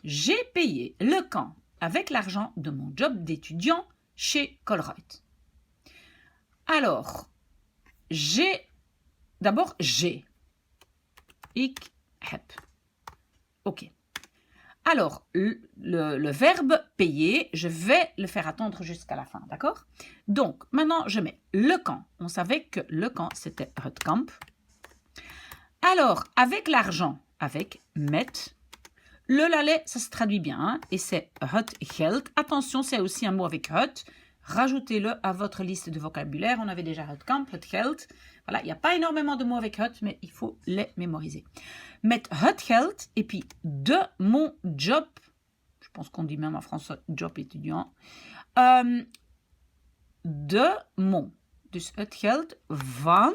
J'ai payé le camp avec l'argent de mon job d'étudiant chez Colruyt. Alors, d'abord, j'ai. Ik heb. Ok. Alors, le verbe payer, je vais le faire attendre jusqu'à la fin, d'accord? Donc, maintenant, je mets le camp. On savait que le camp, c'était het kamp. Alors, avec l'argent, avec met, le lalet, ça se traduit bien, hein, et c'est het geld. Attention, c'est aussi un mot avec het. Rajoutez-le à votre liste de vocabulaire. On avait déjà het kamp, het geld. Voilà, il n'y a pas énormément de mots avec het, mais il faut les mémoriser. Mettre het geld et puis de mon job, je pense qu'on dit même en français job étudiant, de mon. Dus het geld van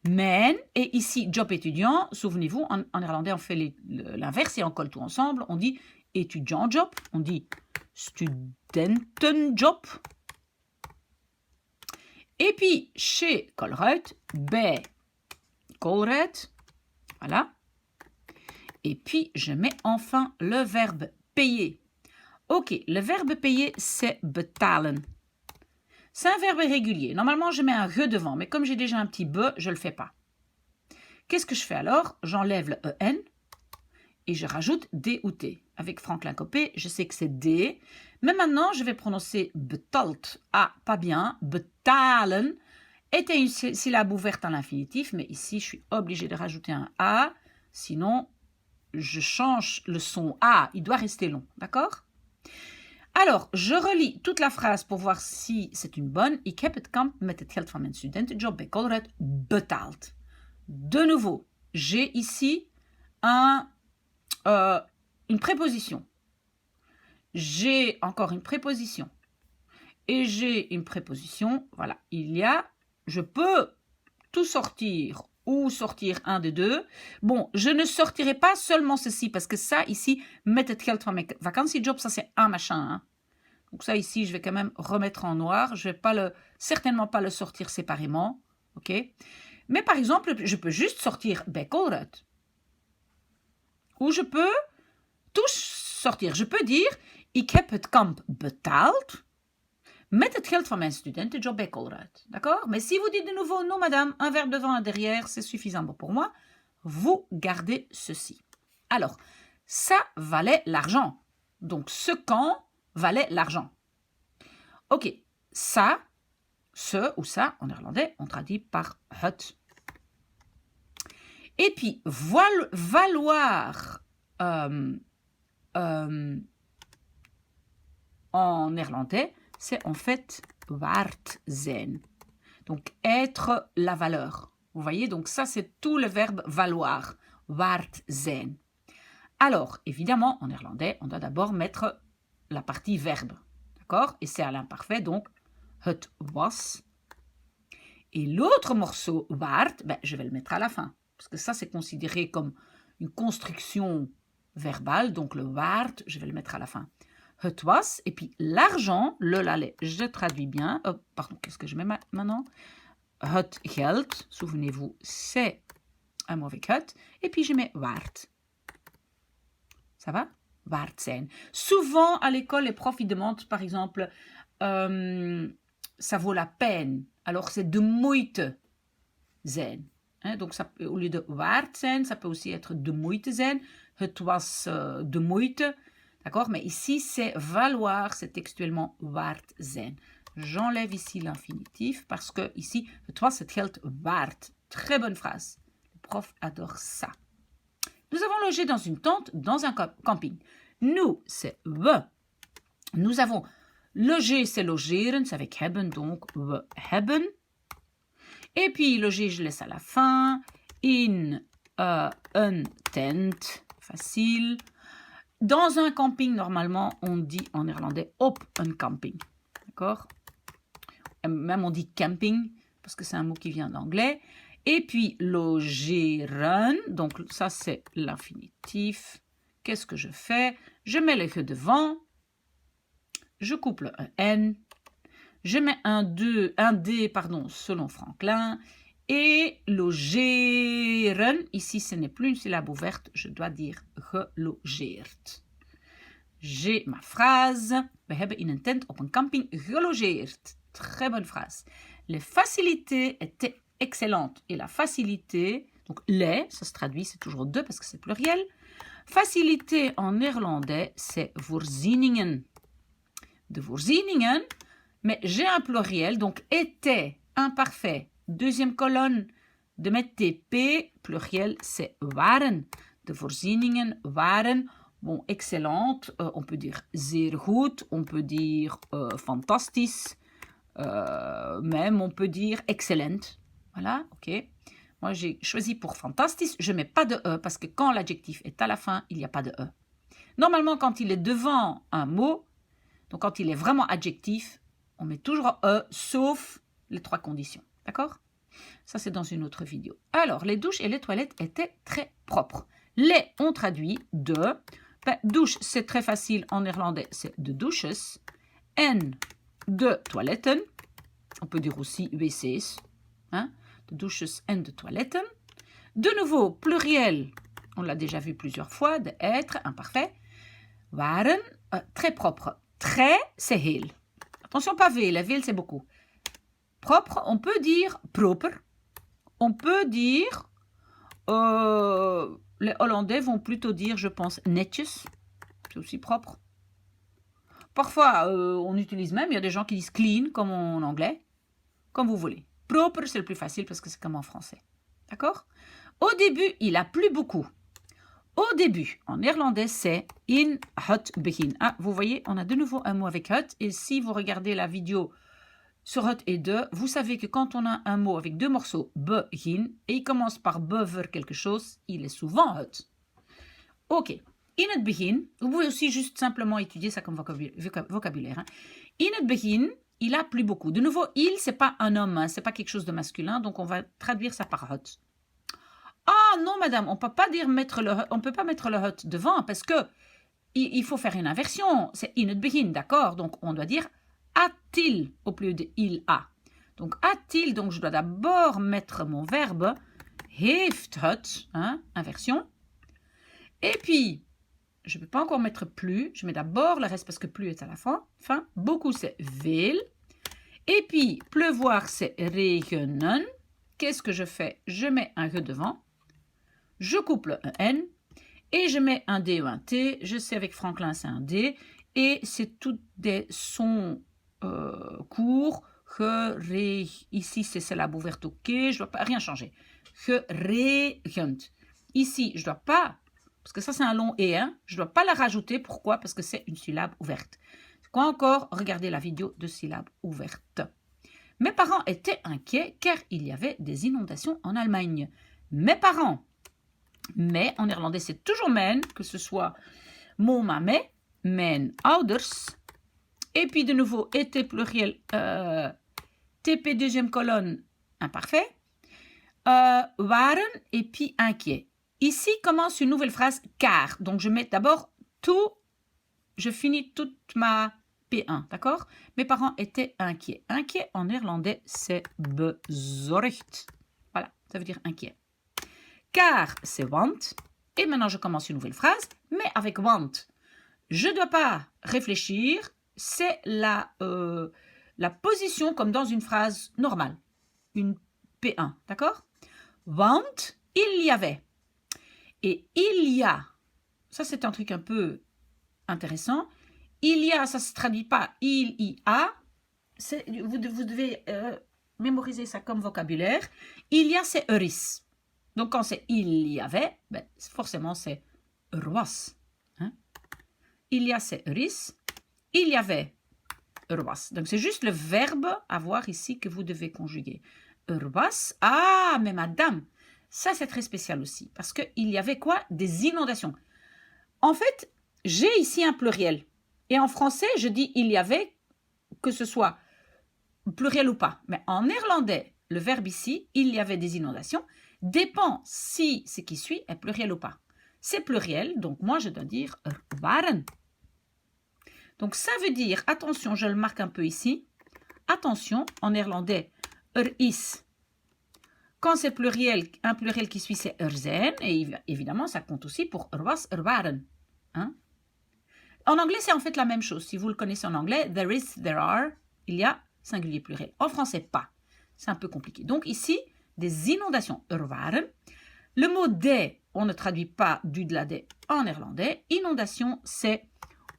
mijn. Et ici, job étudiant. Souvenez-vous, en néerlandais, on fait l'inverse et on colle tout ensemble. On dit étudiant job. On dit studentenjob. Et puis, chez Colruyt, bij Colruyt. Voilà. Et puis, je mets enfin le verbe payer. Ok, le verbe payer, c'est betalen. C'est un verbe régulier. Normalement, je mets un re devant, mais comme j'ai déjà un petit be, je ne le fais pas. Qu'est-ce que je fais alors? J'enlève le en et je rajoute d ou t. Avec Franklin Copé, je sais que c'est d, mais maintenant, je vais prononcer betalt. Ah, pas bien. Betalen était une syllabe ouverte à l'infinitif, mais ici, je suis obligée de rajouter un a, sinon, je change le son a. Il doit rester long, d'accord? Alors, je relis toute la phrase pour voir si c'est une bonne. Ik heb het kamp met het geld van mijn studentenjob bij Colruyt betaald. De nouveau, j'ai ici une préposition. J'ai encore une préposition. Et j'ai une préposition. Voilà, je peux tout sortir ou sortir un des deux. Bon, je ne sortirai pas seulement ceci parce que ça, ici, met het geld van mijn vakantiejob, ça c'est un machin. Hein. Donc ça, ici, je vais quand même remettre en noir. Je ne vais certainement pas le sortir séparément. Ok. Mais par exemple, je peux juste sortir bij Colruyt. Ou je peux tout sortir. Je peux dire, ik heb het kamp betaald met het geld van mijn studentenjob bij Colruyt. D'accord? Mais si vous dites de nouveau, non madame, un verbe devant et derrière, c'est suffisant pour moi, vous gardez ceci. Alors, ça valait l'argent. Donc, ce camp valait l'argent. Ok, ça, ce ou ça, en néerlandais, on traduit par het. Et puis, valoir en néerlandais, c'est en fait waard zijn. Donc, être la valeur. Vous voyez, donc ça, c'est tout le verbe valoir. Waard zijn. Alors, évidemment, en néerlandais, on doit d'abord mettre la partie verbe. D'accord? Et c'est à l'imparfait, donc, het was. Et l'autre morceau, waard, je vais le mettre à la fin. Parce que ça, c'est considéré comme une construction verbale. Donc, le waard, je vais le mettre à la fin. Het was, et puis l'argent, le lait, je traduis bien. Pardon, qu'est-ce que je mets maintenant? Het geld, souvenez-vous, c'est un mot avec het. Et puis je mets waard. Ça va? Waard zijn. Souvent, à l'école, les profs, ils demandent, par exemple, ça vaut la peine. Alors, c'est de moeite zijn. Hein, donc, ça, au lieu de waard zijn, ça peut aussi être de moeite zijn. Het was de moeite. D'accord? Mais ici, c'est valoir, c'est textuellement waard zijn. J'enlève ici l'infinitif parce que ici, het was het geld waard. Très bonne phrase. Le prof adore ça. Nous avons logé dans une tente, dans un camping. Nous, c'est we. Nous avons logé, c'est logeren, c'est avec hebben, donc we hebben. Et puis, loger, je laisse à la fin. In een tent, facile. Dans un camping, normalement, on dit en néerlandais op een camping. D'accord? Même on dit camping, parce que c'est un mot qui vient d'anglais. Et puis, logeren, donc ça, c'est l'infinitif. Qu'est-ce que je fais? Je mets le que devant. Je couple un N. Je mets un D, selon Franklin. Et logeren, ici ce n'est plus une syllabe ouverte, je dois dire gelogeerd. J'ai ma phrase. We hebben in een tent op een camping gelogeerd. Très bonne phrase. Les facilités étaient excellentes. Et la facilité, donc les, ça se traduit, c'est toujours deux parce que c'est pluriel. Facilité en néerlandais, c'est voorzieningen. De voorzieningen, mais j'ai un pluriel, donc était, imparfait. Deuxième colonne de mes TP, pluriel, c'est waren. De voorzieningen waren, bon, excellente. On peut dire zeer goed, on peut dire fantastisch, même on peut dire excellent. Voilà, ok. Moi, j'ai choisi pour fantastisch. Je ne mets pas de E parce que quand l'adjectif est à la fin, il n'y a pas de E. Normalement, quand il est devant un mot, Donc, quand il est vraiment adjectif, on met toujours E, sauf les 3 conditions. D'accord? Ça, c'est dans une autre vidéo. Alors, les douches et les toilettes étaient très propres. Les, on traduit de... Ben, douche, c'est très facile en néerlandais, c'est de douches. En, de toiletten. On peut dire aussi wc's. Hein? De douches en de toiletten. De nouveau, pluriel, on l'a déjà vu plusieurs fois, de être, imparfait. Waren, très propre. Très, c'est heel. Attention, pas veel, veel c'est beaucoup. Propre, on peut dire proper. On peut dire, les Hollandais vont plutôt dire, je pense, netjes. C'est aussi propre. Parfois, on utilise même, il y a des gens qui disent clean, comme en anglais. Comme vous voulez. Proper, c'est le plus facile parce que c'est comme en français. D'accord? Au début, il a plu beaucoup. Au début, en néerlandais, c'est in het begin. Ah, vous voyez, on a de nouveau un mot avec het. Et si vous regardez la vidéo sur het et de, vous savez que quand on a un mot avec 2 morceaux, begin, et il commence par bever quelque chose, il est souvent het. Ok. In het begin, vous pouvez aussi juste simplement étudier ça comme vocabulaire. Hein. In het begin, il a plu beaucoup. De nouveau, il, c'est pas un homme, hein, c'est pas quelque chose de masculin, donc on va traduire ça par het. Ah non, madame, on peut pas dire on peut pas mettre le het devant parce que il faut faire une inversion. C'est in het begin, d'accord? Donc on doit dire a-t-il au lieu de il a. Donc a-t-il, donc je dois d'abord mettre mon verbe heeft het, hein, inversion. Et puis, je ne peux pas encore mettre plus, je mets d'abord le reste parce que plus est à la fin. Beaucoup c'est veel. Et puis, pleuvoir c'est regenen. Qu'est-ce que je fais? Je mets un re devant. Je couple un N et je mets un D ou un T. Je sais avec Franklin c'est un D. Et c'est tous des sons courts. Ici c'est syllabe ouverte au quai. Je ne dois pas rien changer. Geregend. Ici je ne dois pas, parce que ça c'est un long et hein, je ne dois pas la rajouter. Pourquoi? Parce que c'est une syllabe ouverte. Quoi encore? Regardez la vidéo de syllabes ouvertes. Mes parents étaient inquiets car il y avait des inondations en Allemagne. Mes parents. Mais en néerlandais, c'est toujours men, que ce soit mon mamé, mijn ouders. Et puis de nouveau, était pluriel, TP deuxième colonne, imparfait. Waren et puis inquiet. Ici commence une nouvelle phrase, car. Donc je mets d'abord tout, je finis toute ma P1, d'accord? Mes parents étaient inquiets. Inquiet en néerlandais, c'est bezorgd. Voilà, ça veut dire inquiet. Car, c'est want. Et maintenant, je commence une nouvelle phrase, mais avec want. Je ne dois pas réfléchir. C'est la position comme dans une phrase normale. Une P1, d'accord? Want, il y avait. Et il y a. Ça, c'est un truc un peu intéressant. Il y a, ça ne se traduit pas il y a. Vous devez mémoriser ça comme vocabulaire. Il y a, c'est is. Donc, quand c'est il y avait, ben, forcément, c'est was. Hein? Il y a, c'est is. Il y avait, was. Donc, c'est juste le verbe avoir ici que vous devez conjuguer. Was. Ah, mais madame, ça, c'est très spécial aussi. Parce qu'il y avait quoi? Des inondations. En fait, j'ai ici un pluriel. Et en français, je dis il y avait, que ce soit pluriel ou pas. Mais en néerlandais, le verbe ici, il y avait des inondations, dépend si ce qui suit est pluriel ou pas. C'est pluriel, donc moi je dois dire waren. Donc ça veut dire, attention, je le marque un peu ici, attention, en néerlandais, is. Quand c'est pluriel, un pluriel qui suit, c'est zijn, et évidemment, ça compte aussi pour was, waren. Hein? En anglais, c'est en fait la même chose. Si vous le connaissez en anglais, there is, there are, il y a singulier pluriel. En français, pas. C'est un peu compliqué. Donc ici, des inondations, waren. Le mot des, on ne traduit pas du de la des en néerlandais. Inondation, c'est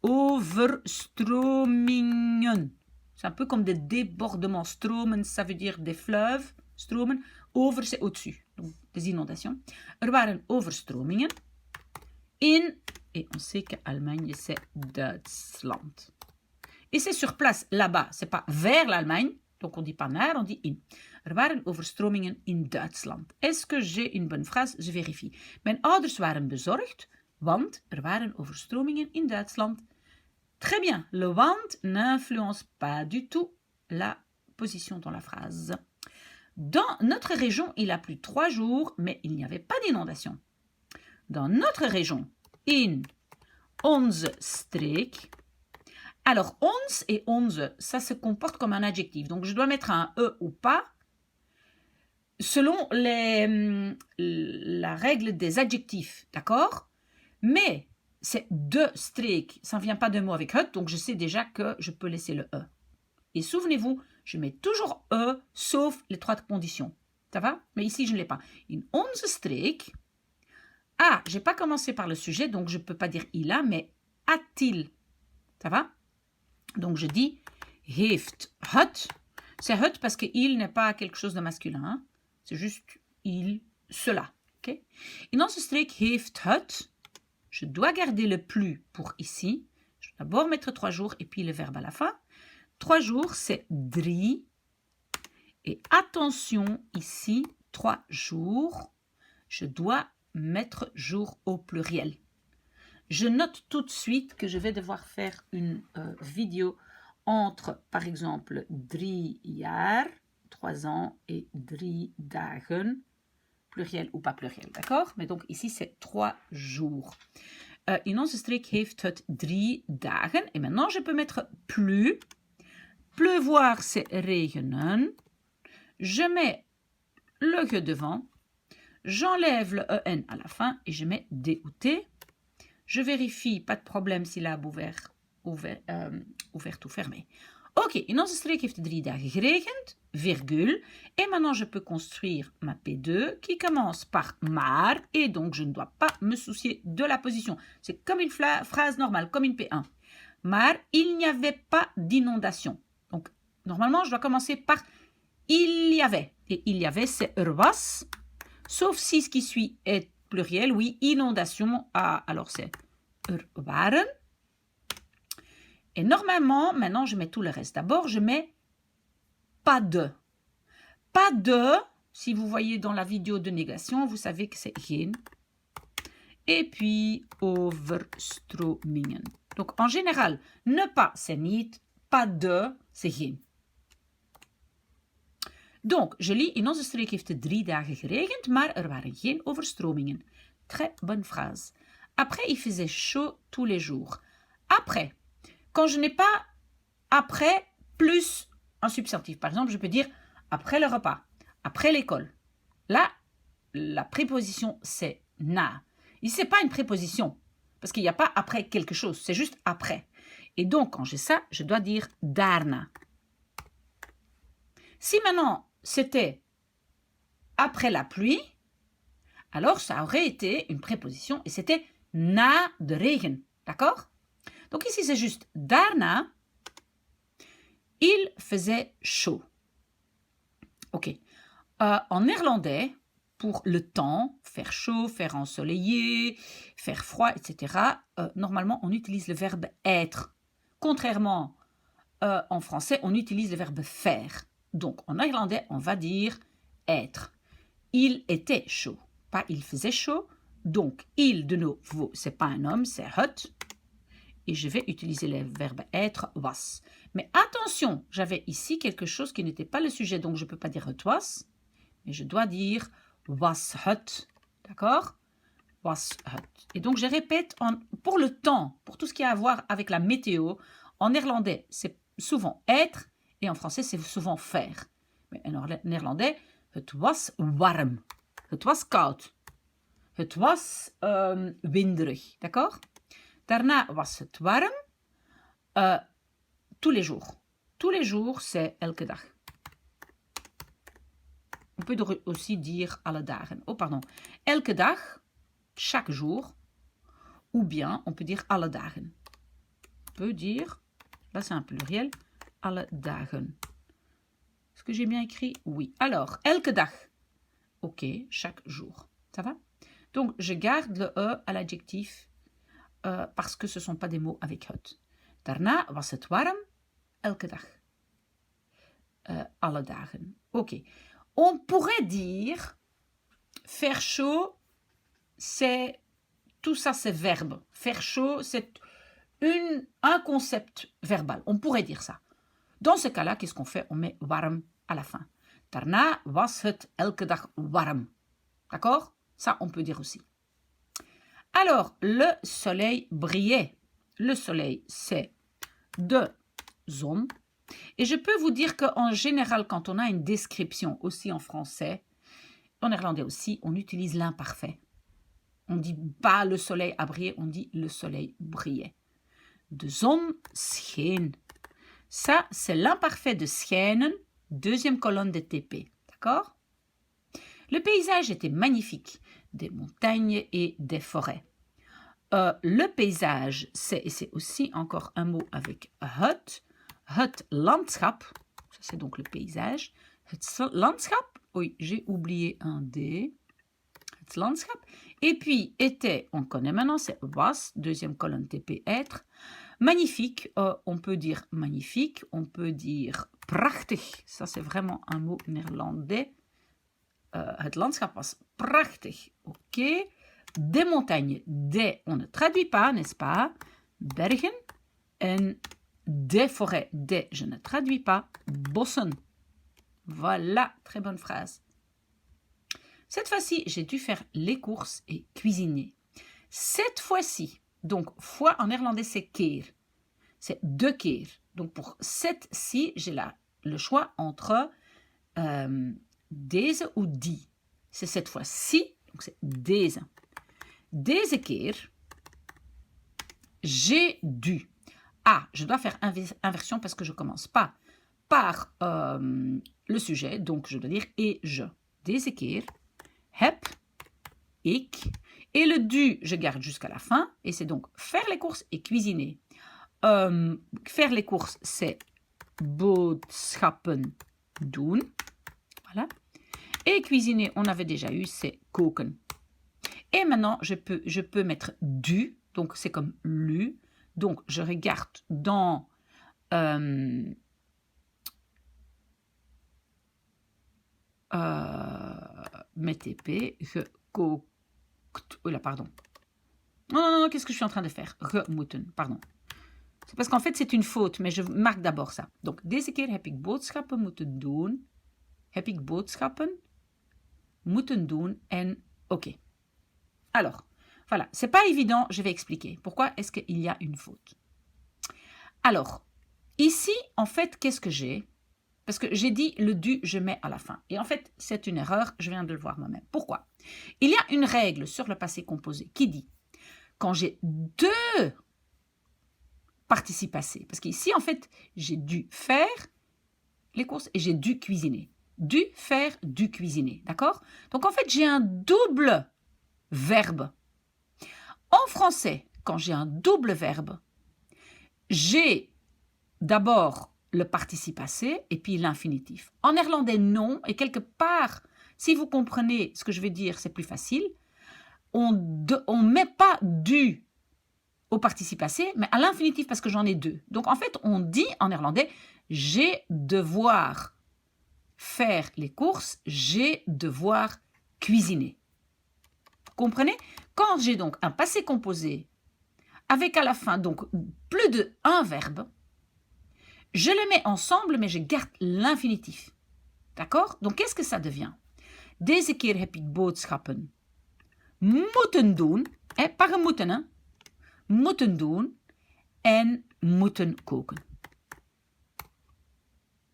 overstromingen. C'est un peu comme des débordements. Stromen, ça veut dire des fleuves. Stromen. Over, c'est au-dessus. Donc, des inondations. Waren overstromingen. Et on sait qu'Allemagne, c'est Duitsland. Et c'est sur place, là-bas. C'est pas vers l'Allemagne. Donc, on dit pas naar, on dit in. Waren overstromingen in Duitsland. Est-ce que j'ai une bonne phrase? Je vérifie. Mijn ouders waren bezorgd, want waren overstromingen in Duitsland. Très bien, le want n'influence pas du tout la position dans la phrase. Dans notre région, il a plu 3 jours, mais il n'y avait pas d'inondation. Dans notre région, in onze streek. Alors, ons et onze, ça se comporte comme un adjectif. Donc, je dois mettre un e ou pas selon la règle des adjectifs, d'accord? Mais c'est de streek, ça ne vient pas de mot avec hut, donc je sais déjà que je peux laisser le e. Et souvenez-vous, je mets toujours e, sauf les 3 conditions. Ça va? Mais ici, je ne l'ai pas. In onze streek. Ah, je n'ai pas commencé par le sujet, donc je ne peux pas dire il a, mais a-t-il? Ça va? Donc je dis heeft hut. C'est hut parce que il n'est pas quelque chose de masculin. Hein? C'est juste il, cela. Okay? In onze streek heeft hut. Je dois garder le plus pour ici. Je dois d'abord mettre 3 jours et puis le verbe à la fin. 3 jours, c'est drie. Et attention, ici, 3 jours, je dois mettre jour au pluriel. Je note tout de suite que je vais devoir faire une vidéo entre, par exemple, 3 jaar, 3 ans, et 3 dagen, pluriel ou pas pluriel, d'accord? Mais donc ici, c'est 3 jours. In onze streek heeft het 3 dagen. Et maintenant, je peux mettre plus. Pleuvoir, c'est regenen. Je mets le que devant. J'enlève le en à la fin et je mets d ou t. Je vérifie, pas de problème si la ouvert ou fermé. Ok, in onze streek heeft 3 dagen geregend, virgule. Et maintenant, je peux construire ma P2 qui commence par maar. Et donc, je ne dois pas me soucier de la position. C'est comme une phrase normale, comme une P1. Maar il n'y avait pas d'inondation. Donc, normalement, je dois commencer par il y avait. Et il y avait, c'est was. Sauf si ce qui suit est pluriel. Oui, inondation. Ah, alors c'est waren. Et normalement, maintenant, je mets tout le reste. D'abord, je mets pas de. Pas de, si vous voyez dans la vidéo de négation, vous savez que c'est geen. Et puis, overstromingen. Donc, en général, ne pas, c'est niet. Pas de, c'est geen. Donc, je lis, in onze streek heeft het 3 dagen geregend, maar er waren geen overstromingen. Très bonne phrase. Après, il faisait chaud tous les jours. Après, quand je n'ai pas après plus un substantif, par exemple, je peux dire après le repas, après l'école. Là, la préposition, c'est na. Ici, ce n'est pas une préposition, parce qu'il n'y a pas après quelque chose, c'est juste après. Et donc, quand j'ai ça, je dois dire daarna. Si maintenant, c'était après la pluie, alors ça aurait été une préposition et c'était na de regen. D'accord? Donc ici, c'est juste daarna, il faisait chaud. Ok. En néerlandais, pour le temps, faire chaud, faire ensoleillé, faire froid, etc., normalement, on utilise le verbe être. Contrairement en français, on utilise le verbe faire. Donc, en néerlandais, on va dire être. Il était chaud, pas il faisait chaud. Donc, il, de nouveau, c'est pas un homme, c'est het. Et je vais utiliser le verbe être, was. Mais attention, j'avais ici quelque chose qui n'était pas le sujet, donc je ne peux pas dire het was, mais je dois dire was het. D'accord? Was het. Et donc, je répète, pour le temps, pour tout ce qui a à voir avec la météo, en néerlandais, c'est souvent être, et en français, c'est souvent faire. Mais en néerlandais, het was warm. Het was koud. Het was winderig. D'accord? Daarna was het warm. Tous les jours. Tous les jours, c'est elke dag. On peut aussi dire alle dagen. Oh, pardon. Elke dag, chaque jour. Ou bien, on peut dire alle dagen. On peut dire, là c'est un pluriel, alle dagen. Est-ce que j'ai bien écrit? Oui. Alors, elke dag. Ok, chaque jour. Ça va? Donc, je garde le E à l'adjectif parce que ce ne sont pas des mots avec het. Daarna was het warm, elke dag. Alle dagen. Ok. On pourrait dire, faire chaud, c'est, tout ça c'est verbe. Faire chaud, c'est un concept verbal. On pourrait dire ça. Dans ce cas-là, qu'est-ce qu'on fait? On met warm à la fin. Daarna was het elke dag warm. D'accord? Ça, on peut dire aussi. Alors, le soleil brillait. Le soleil, c'est de zon. Et je peux vous dire qu'en général, quand on a une description aussi en français, en néerlandais aussi, on utilise l'imparfait. On ne dit pas le soleil a brillé, on dit le soleil brillait. De zon scheen. Ça, c'est l'imparfait de schijnen, deuxième colonne de TP. D'accord? Le paysage était magnifique, des montagnes et des forêts. Le paysage, c'est aussi encore un mot avec het landschap, ça c'est donc le paysage. Het landschap, oui, j'ai oublié un D. Het landschap. Et puis, était, on connaît maintenant, c'est was, deuxième colonne TP, être. Magnifique, on peut dire magnifique, on peut dire prachtig, ça c'est vraiment un mot néerlandais. Het landschap was prachtig, ok. Des montagnes, des, on ne traduit pas, n'est-ce pas? Bergen. En des forêts, des, je ne traduis pas. Bossen. Voilà, très bonne phrase. Cette fois-ci, j'ai dû faire les courses et cuisiner. Cette fois-ci, donc fois en néerlandais c'est keer. C'est deux keer. Donc pour cette-ci, j'ai le choix entre deze ou die. C'est cette fois-ci, donc c'est deze. Deze keer, j'ai dû. Ah, je dois faire inversion parce que je ne commence pas par le sujet, donc je dois dire et je. Deze keer heb ik. Et le du, je garde jusqu'à la fin, et c'est donc faire les courses et cuisiner. Faire les courses, c'est boodschappen doen. Voilà. Et cuisiner, on avait déjà eu, c'est koken. Et maintenant, je peux mettre du, donc c'est comme lu. Donc, je regarde dans mes TP, gekookt. Oh là, pardon. Non, qu'est-ce que je suis en train de faire? Gemoeten, pardon. C'est parce qu'en fait, c'est une faute, mais je marque d'abord ça. Donc, deze keer heb ik boodschappen moeten doen. Heb ik boodschappen moeten doen en ok. Alors, voilà, c'est pas évident, je vais expliquer. Pourquoi est-ce qu'il y a une faute? Alors, ici, en fait, qu'est-ce que j'ai? Parce que j'ai dit le du, je mets à la fin. Et en fait, c'est une erreur, je viens de le voir moi-même. Pourquoi? Il y a une règle sur le passé composé qui dit, quand j'ai deux participes passés, parce qu'ici, en fait, j'ai dû faire les courses et j'ai dû cuisiner. Dû faire, dû cuisiner, d'accord? Donc, en fait, j'ai un double verbe. En français, quand j'ai un double verbe, j'ai d'abord le participe passé et puis l'infinitif. En néerlandais, non. Et quelque part, si vous comprenez ce que je vais dire, c'est plus facile. On ne met pas du au participe passé, mais à l'infinitif parce que j'en ai deux. Donc, en fait, on dit en néerlandais, j'ai devoir faire les courses, j'ai devoir cuisiner. Vous comprenez? Quand j'ai donc un passé composé avec à la fin donc plus de un verbe, je les mets ensemble, mais je garde l'infinitif. D'accord? Donc, qu'est-ce que ça devient? Deze keer heb ik boodschappen moeten doen. Pas gemoeten, hein? Moeten doen en moeten koken.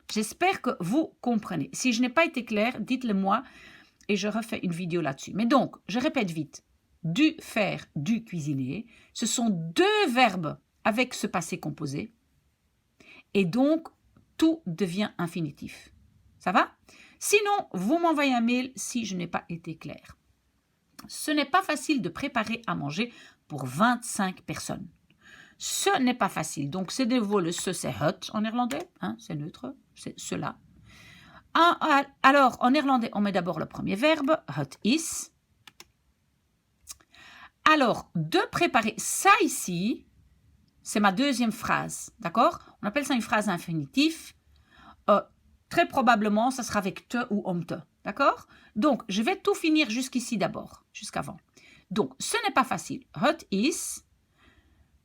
J'espère que vous comprenez. Si je n'ai pas été claire, dites-le moi et je refais une vidéo là-dessus. Mais donc, je répète vite. Du faire, du cuisiner. Ce sont deux verbes avec ce passé composé. Et donc, tout devient infinitif. Ça va? Sinon, vous m'envoyez un mail si je n'ai pas été claire. Ce n'est pas facile de préparer à manger pour 25 personnes. Ce n'est pas facile. Donc, c'est de nouveau le ce, c'est het en néerlandais. Hein, c'est neutre, c'est cela. Alors, en néerlandais, on met d'abord le premier verbe, het is. Alors, de préparer ça ici, c'est ma deuxième phrase, d'accord? On appelle ça une phrase infinitive. Très probablement, ça sera avec te ou om te, d'accord? Donc, je vais tout finir jusqu'ici d'abord, jusqu'avant. Donc, ce n'est pas facile. Het is,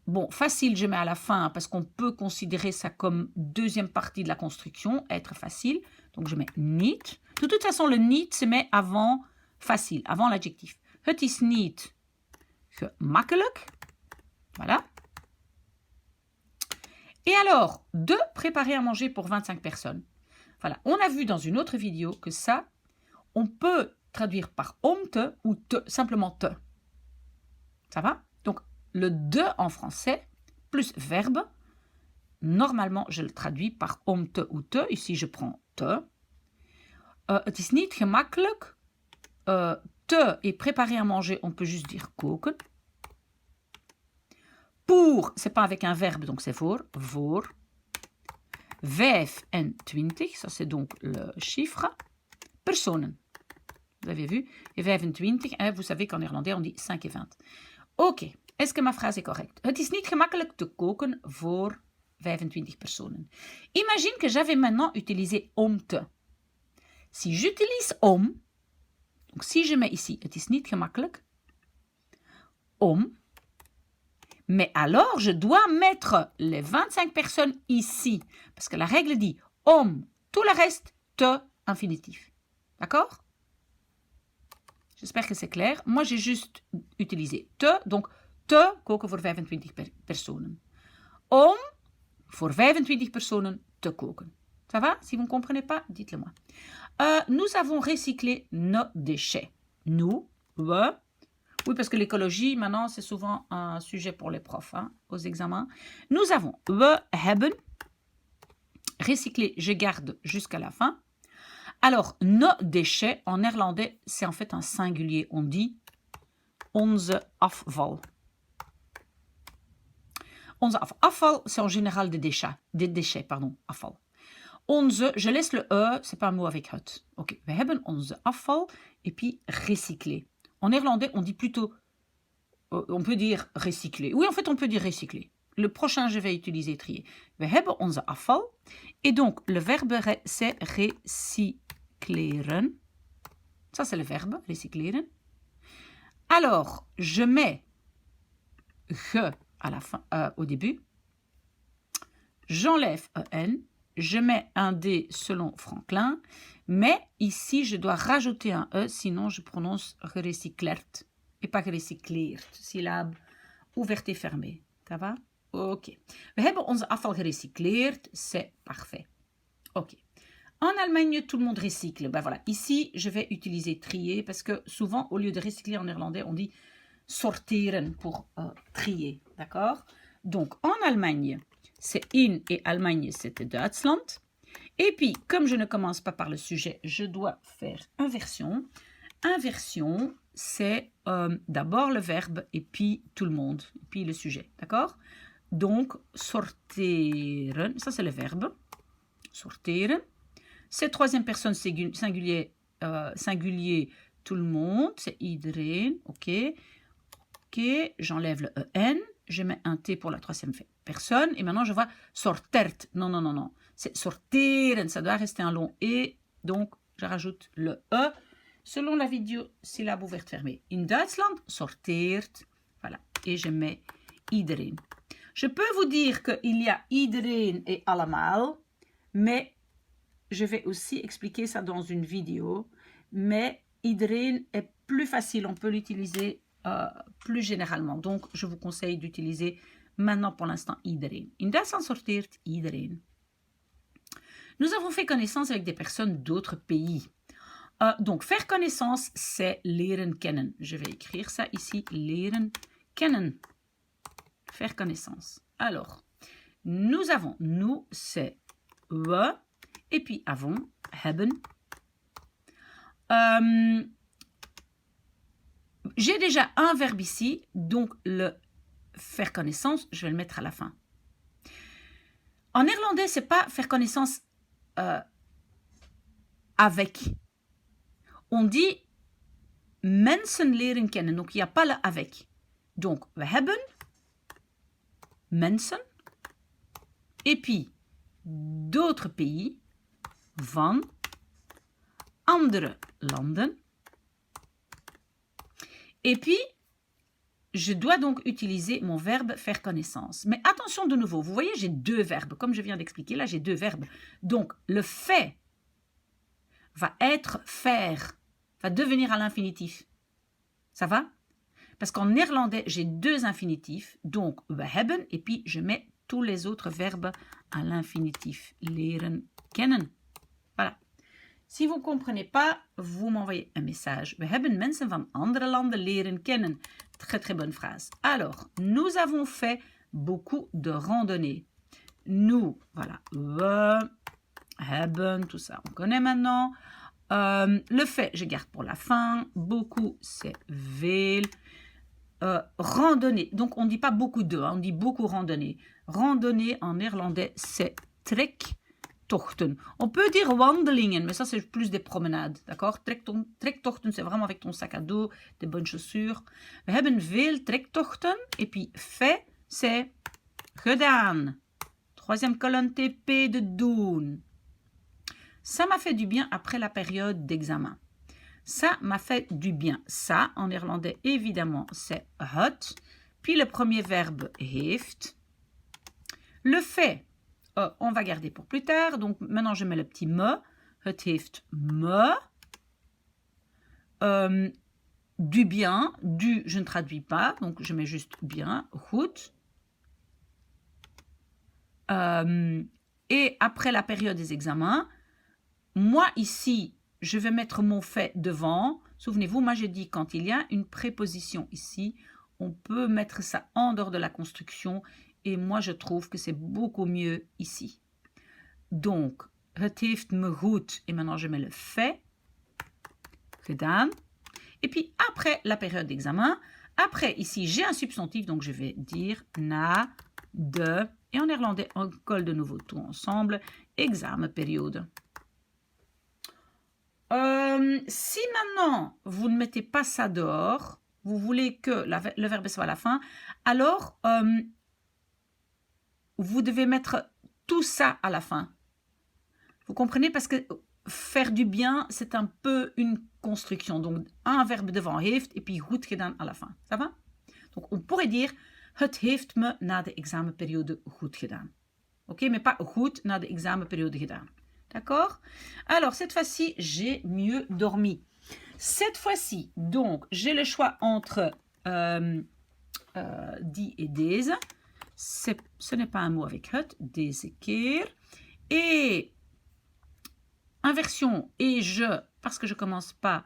Bon, facile, je mets à la fin parce qu'on peut considérer ça comme deuxième partie de la construction, être facile. Donc, je mets niet. De toute façon, le niet se met avant facile, avant l'adjectif. Het is niet gemakkelijk. Voilà. Et alors, de préparer à manger pour 25 personnes. Voilà, on a vu dans une autre vidéo que ça, on peut traduire par te ou te, simplement te. Ça va? Donc, le de en français, plus verbe, normalement, je le traduis par te ou te. Ici, je prends te. Het is niet gemakkelijk. Te et préparer à manger, on peut juste dire koken. Pour, c'est pas avec un verbe, donc c'est voor. 25, ça c'est donc le chiffre. Personen. Vous avez vu? Et 25, hein, vous savez qu'en néerlandais, on dit 5 et 20. Ok, est-ce que ma phrase est correcte? Het is niet gemakkelijk te koken voor 25 personen. Imagine que j'avais maintenant utilisé te. Si j'utilise donc si je mets ici, het is niet gemakkelijk, mais alors je dois mettre les 25 personnes ici. Parce que la règle dit tout le reste, te, infinitif. D'accord? J'espère que c'est clair. Moi, j'ai juste utilisé te. Donc, te koken voor 25 personen. Voor 25 personen te koken. Ça va? Si vous ne comprenez pas, dites-le moi. Nous avons recyclé nos déchets. Nous, we. Oui, parce que l'écologie, maintenant, c'est souvent un sujet pour les profs, hein, aux examens. Nous avons, we hebben. Recycler, je garde jusqu'à la fin. Alors, nos déchets, en néerlandais, c'est en fait un singulier. On dit onze afval. Onze afval, c'est en général des déchets, pardon, afval. Onze, je laisse le e, c'est pas un mot avec het. Ok, we hebben onze afval et puis recycler. En néerlandais, on dit plutôt, on peut dire recycler. Oui, en fait, on peut dire recycler. Le prochain, je vais utiliser trier. We hebben onze afval. Et donc, le verbe, c'est recycleren. Ça, c'est le verbe, recycleren. Alors, je mets ge à la fin, au début. J'enlève en. Je mets un D selon Franklin. Mais ici, je dois rajouter un E, sinon je prononce gerecyclerd. Et pas gerecycleerd. Syllabe ouverte et fermée. Ça va? Ok. We hebben onze afval gerecycleerd. C'est parfait. Ok. En Allemagne, tout le monde recycle. Ben voilà. Ici, je vais utiliser trier parce que souvent, au lieu de recycler en néerlandais, on dit sorteren pour trier. D'accord? Donc, en Allemagne, c'est in et Allemagne, c'était Duitsland. Et puis, comme je ne commence pas par le sujet, je dois faire inversion. Inversion, c'est d'abord le verbe et puis tout le monde, et puis le sujet. D'accord? Donc, sorteren, ça c'est le verbe. Sorteren. C'est troisième personne singulier, tout le monde, c'est iedereen. Ok. Ok, j'enlève le en, je mets un T pour la troisième personne, et maintenant je vois sortert. Non, non, non, non. C'est sorteren, ça doit rester un long E, donc je rajoute le E selon la vidéo syllabe ouverte fermée. In Duitsland, sorteert. Voilà, et je mets iedereen. Je peux vous dire qu'il y a iedereen et allemaal, mais je vais aussi expliquer ça dans une vidéo. Mais iedereen est plus facile, on peut l'utiliser plus généralement. Donc, je vous conseille d'utiliser maintenant pour l'instant iedereen. In Duitsland sorteert iedereen. Nous avons fait connaissance avec des personnes d'autres pays. Donc, faire connaissance, c'est leren kennen. Je vais écrire ça ici, leren kennen. Faire connaissance. Alors, nous avons, nous, c'est we, et puis avons, hebben. J'ai déjà un verbe ici, donc le faire connaissance, je vais le mettre à la fin. En néerlandais, c'est pas faire connaissance avec. On dit mensen leren kennen, donc il n'y a pas le avec. Donc, we hebben mensen, et puis d'autres pays, van andere landen. Et puis, je dois donc utiliser mon verbe faire connaissance. Mais attention de nouveau, vous voyez, j'ai deux verbes. Comme je viens d'expliquer, là, j'ai deux verbes. Donc, le fait va être faire, va devenir à l'infinitif. Ça va? Parce qu'en néerlandais, j'ai deux infinitifs. Donc, we hebben, et puis je mets tous les autres verbes à l'infinitif. Leren kennen. Voilà. Si vous ne comprenez pas, vous m'envoyez un message. We hebben mensen van andere landen leren kennen. Très, très bonne phrase. Alors, nous avons fait beaucoup de randonnées. Nous, voilà. We hebben, tout ça, on connaît maintenant. Le fait, je garde pour la fin. Beaucoup, c'est veel. Randonnée. Donc, on ne dit pas beaucoup de, on dit beaucoup randonnée. Randonnée en néerlandais, c'est trektochten. On peut dire wandelingen, mais ça, c'est plus des promenades. D'accord? Trektochten, c'est vraiment avec ton sac à dos, des bonnes chaussures. We hebben veel trektochten. Et puis, fait, c'est gedaan. Troisième colonne TP de doen. Ça m'a fait du bien après la période d'examen. Ça m'a fait du bien. Ça, en néerlandais, évidemment, c'est het. Puis le premier verbe heeft. Le fait, on va garder pour plus tard. Donc maintenant, je mets le petit me. Het heeft me. Du bien. Du, je ne traduis pas. Donc je mets juste bien. Goed. Et après la période des examens, moi ici, je vais mettre mon fait devant. Souvenez-vous, moi j'ai dit quand il y a une préposition ici, on peut mettre ça en dehors de la construction. Et moi je trouve que c'est beaucoup mieux ici. Donc, het heeft me goed. Et maintenant je mets le fait. Gedaan. Et puis après la période d'examen, après ici j'ai un substantif, donc je vais dire na, de. Et en néerlandais, on colle de nouveau tout ensemble. Examenperiode. Si maintenant, vous ne mettez pas ça dehors, vous voulez que le verbe soit à la fin, alors vous devez mettre tout ça à la fin. Vous comprenez? Parce que faire du bien, c'est un peu une construction. Donc, un verbe devant heeft et puis goed gedaan à la fin. Ça va? Donc, on pourrait dire, het heeft me na de examenperiode goed gedaan. Ok? Mais pas goed na de examenperiode gedaan. D'accord? Alors, cette fois-ci, j'ai mieux dormi. Cette fois-ci, donc, j'ai le choix entre die et deze. Ce n'est pas un mot avec het. Deze keer. Et inversion et je, parce que je ne commence pas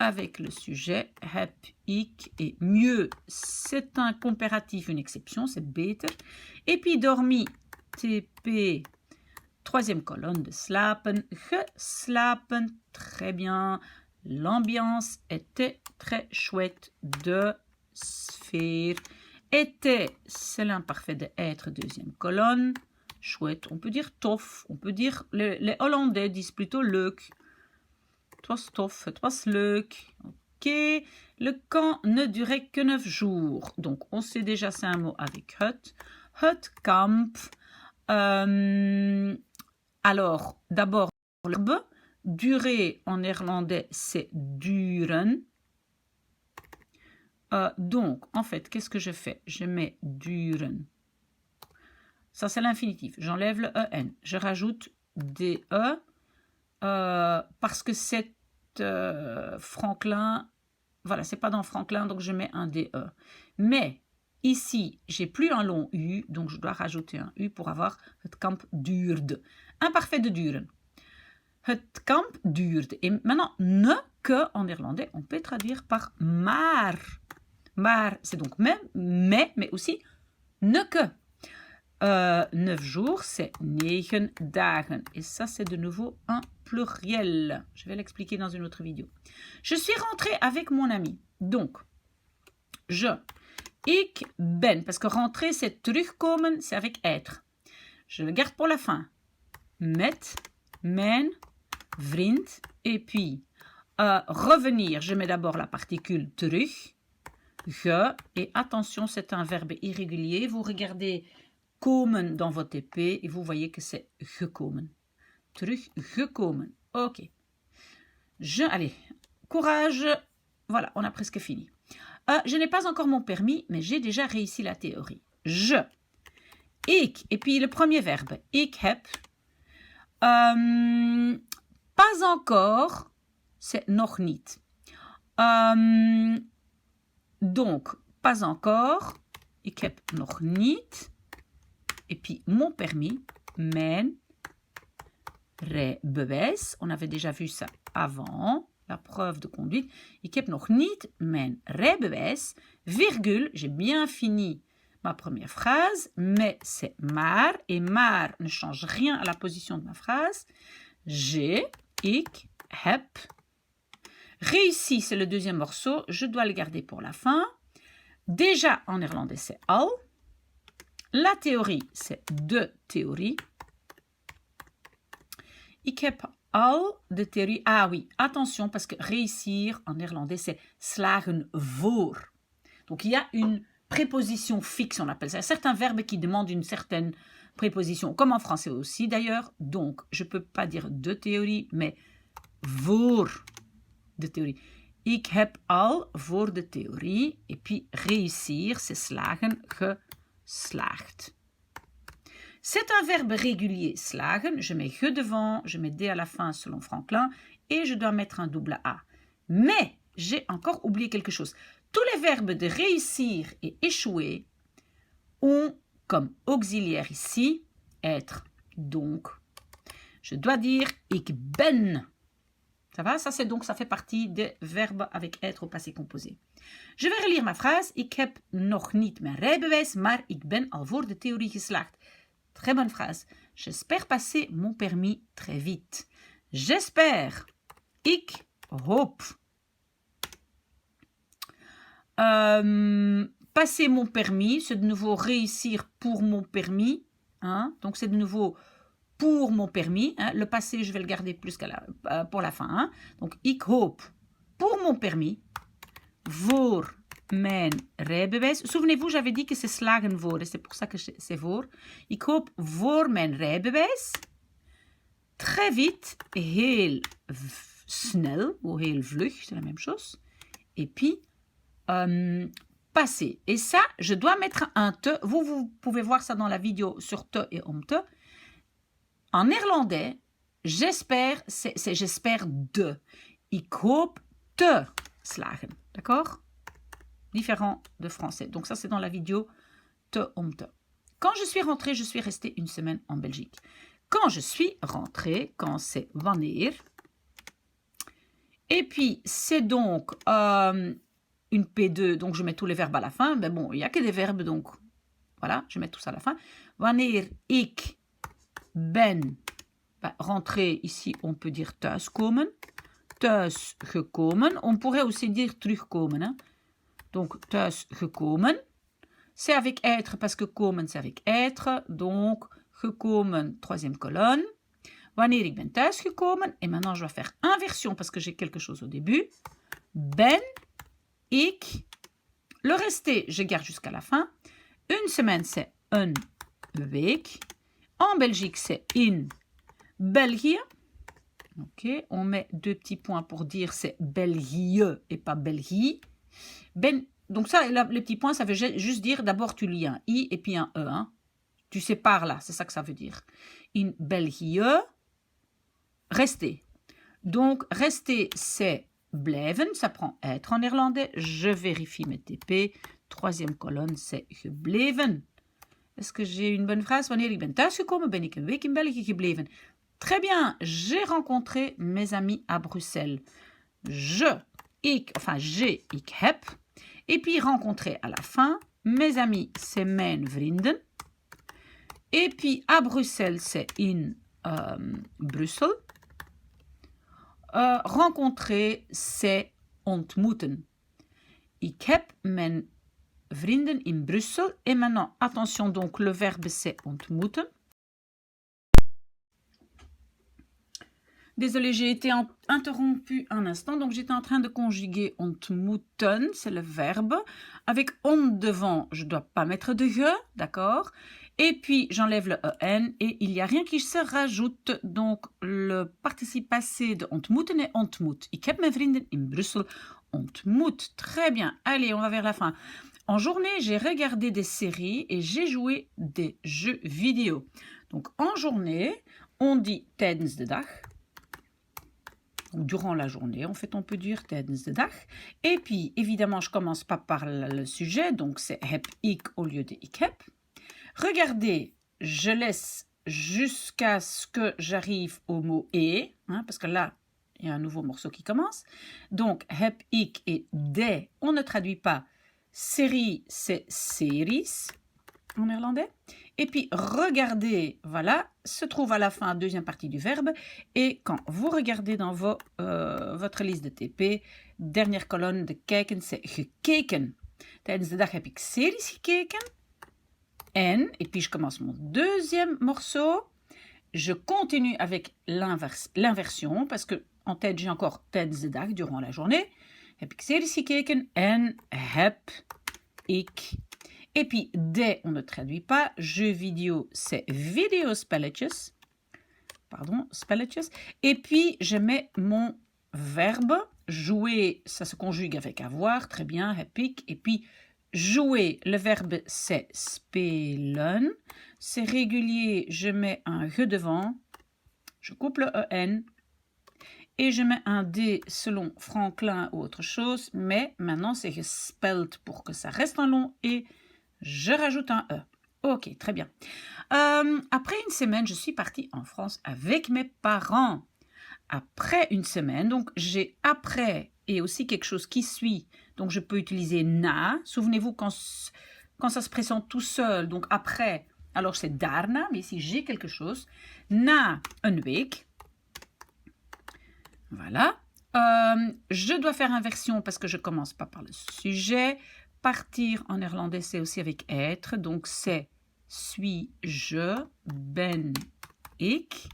avec le sujet. Heb ik et mieux, c'est un comparatif, une exception, c'est beter. Et puis dormi, TP. Troisième colonne de slapen, geslapen, très bien. L'ambiance était très chouette de sphère. Était, c'est l'imparfait de être, deuxième colonne. Chouette, on peut dire tof, on peut dire, les Hollandais disent plutôt leuk. Het was tof, het was leuk. Ok, le camp ne durait que 9 jours. Donc, on sait déjà, c'est un mot avec het kamp. Alors, d'abord, le verbe. Durer en néerlandais, c'est duren. Donc, en fait, qu'est-ce que je fais? Je mets duren. Ça, c'est l'infinitif. J'enlève le en. Je rajoute des e parce que c'est Franklin. Voilà, c'est pas dans Franklin, donc je mets un DE. Mais ici, j'ai plus un long U, donc je dois rajouter un U pour avoir het kamp duurde. Imparfait de duren. Het kamp duurde. Et maintenant, ne que en néerlandais, on peut traduire par maar. Maar, c'est donc même, mais aussi ne que. 9 jours, c'est 9 dagen. Et ça, c'est de nouveau un pluriel. Je vais l'expliquer dans une autre vidéo. Je suis rentrée avec mon ami. Donc, ik ben, parce que rentrer, c'est terugkomen, c'est avec être. Je le garde pour la fin. Met, mijn, vriend. Et puis, revenir, je mets d'abord la particule terug. Ge, et attention, c'est un verbe irrégulier. Vous regardez komen dans votre épée et vous voyez que c'est gekomen. Teruggekomen. Ok. Allez, courage. Voilà, on a presque fini. Je n'ai pas encore mon permis, mais j'ai déjà réussi la théorie. Je. Ik. Et puis le premier verbe. Ik heb. Pas encore, c'est nog niet. Donc, pas encore. Ik heb nog niet. Et puis mon permis. Mijn rijbewijs. On avait déjà vu ça avant. La preuve de conduite. Ik heb nog niet mijn rijbewijs. Virgule. J'ai bien fini ma première phrase. Mais c'est maar. Et maar ne change rien à la position de ma phrase. J'ai. Ik heb. Réussi, c'est le deuxième morceau. Je dois le garder pour la fin. Déjà, en néerlandais, c'est al. La théorie, c'est de théorie. Ik heb al de théorie. Ah oui, attention, parce que réussir, en néerlandais, c'est slagen voor. Donc, il y a une préposition fixe, on appelle ça. Certains verbes qui demandent une certaine préposition, comme en français aussi d'ailleurs. Donc, je ne peux pas dire de théorie, mais voor de théorie. Ik heb al voor de théorie. Et puis, réussir, c'est slagen, geslaagd. C'est un verbe régulier, slagen. Je mets ge devant, je mets d à la fin selon Franklin, et je dois mettre un double A. Mais, j'ai encore oublié quelque chose. Tous les verbes de réussir et échouer ont comme auxiliaire ici être. Donc, je dois dire ik ben. Ça va? Ça, c'est donc, ça fait partie des verbes avec être au passé composé. Je vais relire ma phrase. Ik heb nog niet mijn rijbewijs, maar ik ben al voor de theorie geslaagd. Très bonne phrase. J'espère passer mon permis très vite. J'espère. Ik hoop. Passer mon permis, c'est de nouveau réussir pour mon permis. Hein? Donc, c'est de nouveau pour mon permis. Hein? Le passé, je vais le garder plus pour la fin. Hein? Donc, ik hoop pour mon permis. Voor mijn rijbewijs. Souvenez-vous, j'avais dit que c'est slagen voor. Et c'est pour ça que c'est voor. Ik hoop voor mijn rijbewijs. Très vite, heel snel, ou heel vlug, c'est la même chose. Et puis, passer. Et ça, je dois mettre un te. Vous pouvez voir ça dans la vidéo sur te et om te. En néerlandais, j'espère, c'est j'espère de. Ik hoop te slagen. D'accord? Différent de français. Donc ça, c'est dans la vidéo te om te. Quand je suis rentrée, je suis restée une semaine en Belgique. Quand je suis rentrée, quand c'est wanneer. Et puis, c'est donc une P2, donc je mets tous les verbes à la fin. Mais bon, il n'y a que des verbes, donc voilà, je mets tout ça à la fin. Wanneer ik ben rentrée, ici, on peut dire thuiskomen. Thuisgekomen. On pourrait aussi dire terugkomen. Hein. Donc, thuisgekomen. C'est avec être, parce que komen, c'est avec être. Donc, gekomen, troisième colonne. Wanneer ik ben thuisgekomen. Et maintenant, je vais faire inversion, parce que j'ai quelque chose au début. Ben, ik. Le resté, je garde jusqu'à la fin. Une semaine, c'est een week. En Belgique, c'est in België. Ok, on met deux petits points pour dire c'est België et pas Belgique. Donc ça, les petits points, ça veut juste dire, d'abord tu lis un i et puis un e. Hein. Tu sépares là, c'est ça que ça veut dire. In België, rester. Donc rester, c'est blijven, ça prend être en néerlandais. Je vérifie mes TP. Troisième colonne, c'est gebleven. Est-ce que j'ai une bonne phrase? Wanneer ik ben thuisgekomen, ben ik een week in België gebleven. Très bien, j'ai rencontré mes amis à Bruxelles. J'ai, ik heb. Et puis rencontrer à la fin. Mes amis, c'est mijn vrienden. Et puis à Bruxelles, c'est in Brussel. Rencontrer, c'est ontmoeten. Ik heb mijn vrienden in Brussel. Et maintenant, attention, donc le verbe c'est ontmoeten. Désolée, j'ai été interrompue un instant. Donc, j'étais en train de conjuguer ontmoeten, c'est le verbe. Avec on devant, je ne dois pas mettre de ge, d'accord? Et puis, j'enlève le en et il n'y a rien qui se rajoute. Donc, le participe passé de ontmoeten est ontmoet. Ik heb mijn vrienden in Brussel ontmoet. Très bien. Allez, on va vers la fin. En journée, j'ai regardé des séries et j'ai joué des jeux vidéo. Donc, en journée, on dit tijdens de dag. Donc, durant la journée, en fait, on peut dire tijdens de dag. Et puis, évidemment, je commence pas par le sujet. Donc, c'est heb ik au lieu de ik heb. Regardez, je laisse jusqu'à ce que j'arrive au mot et. Parce que là, il y a un nouveau morceau qui commence. Donc, heb ik et des, on ne traduit pas. Série, c'est series en néerlandais. Et puis, regarder, voilà, se trouve à la fin, deuxième partie du verbe. Et quand vous regardez dans votre liste de TP, dernière colonne de kijken, c'est gekeken. Tijdens de dag heb ik series gekeken. Et puis je commence mon deuxième morceau. Je continue avec l'inversion, parce que en tête, j'ai encore tijdens de dag, durant la journée. Heb ik series gekeken en heb ik. Et puis, des, on ne traduit pas. Jeux vidéo, c'est videospelletjes. Pardon, spelletjes. Et puis, je mets mon verbe. Jouer, ça se conjugue avec avoir. Très bien, heb ik. Et puis, jouer, le verbe, c'est spelen. C'est régulier, je mets un ge devant. Je coupe le en. Et je mets un D selon Franklin ou autre chose, mais maintenant c'est gespeld pour que ça reste un long et je rajoute un E. Ok, très bien. Après une semaine, je suis partie en France avec mes parents. Après une semaine, donc j'ai après et aussi quelque chose qui suit. Donc je peux utiliser na. Souvenez-vous quand ça se présente tout seul, donc après, alors c'est daarna, mais ici j'ai quelque chose. Na een week. Voilà. Je dois faire inversion parce que je commence pas par le sujet. Partir en néerlandais, c'est aussi avec être. Donc, c'est suis-je, ben ik.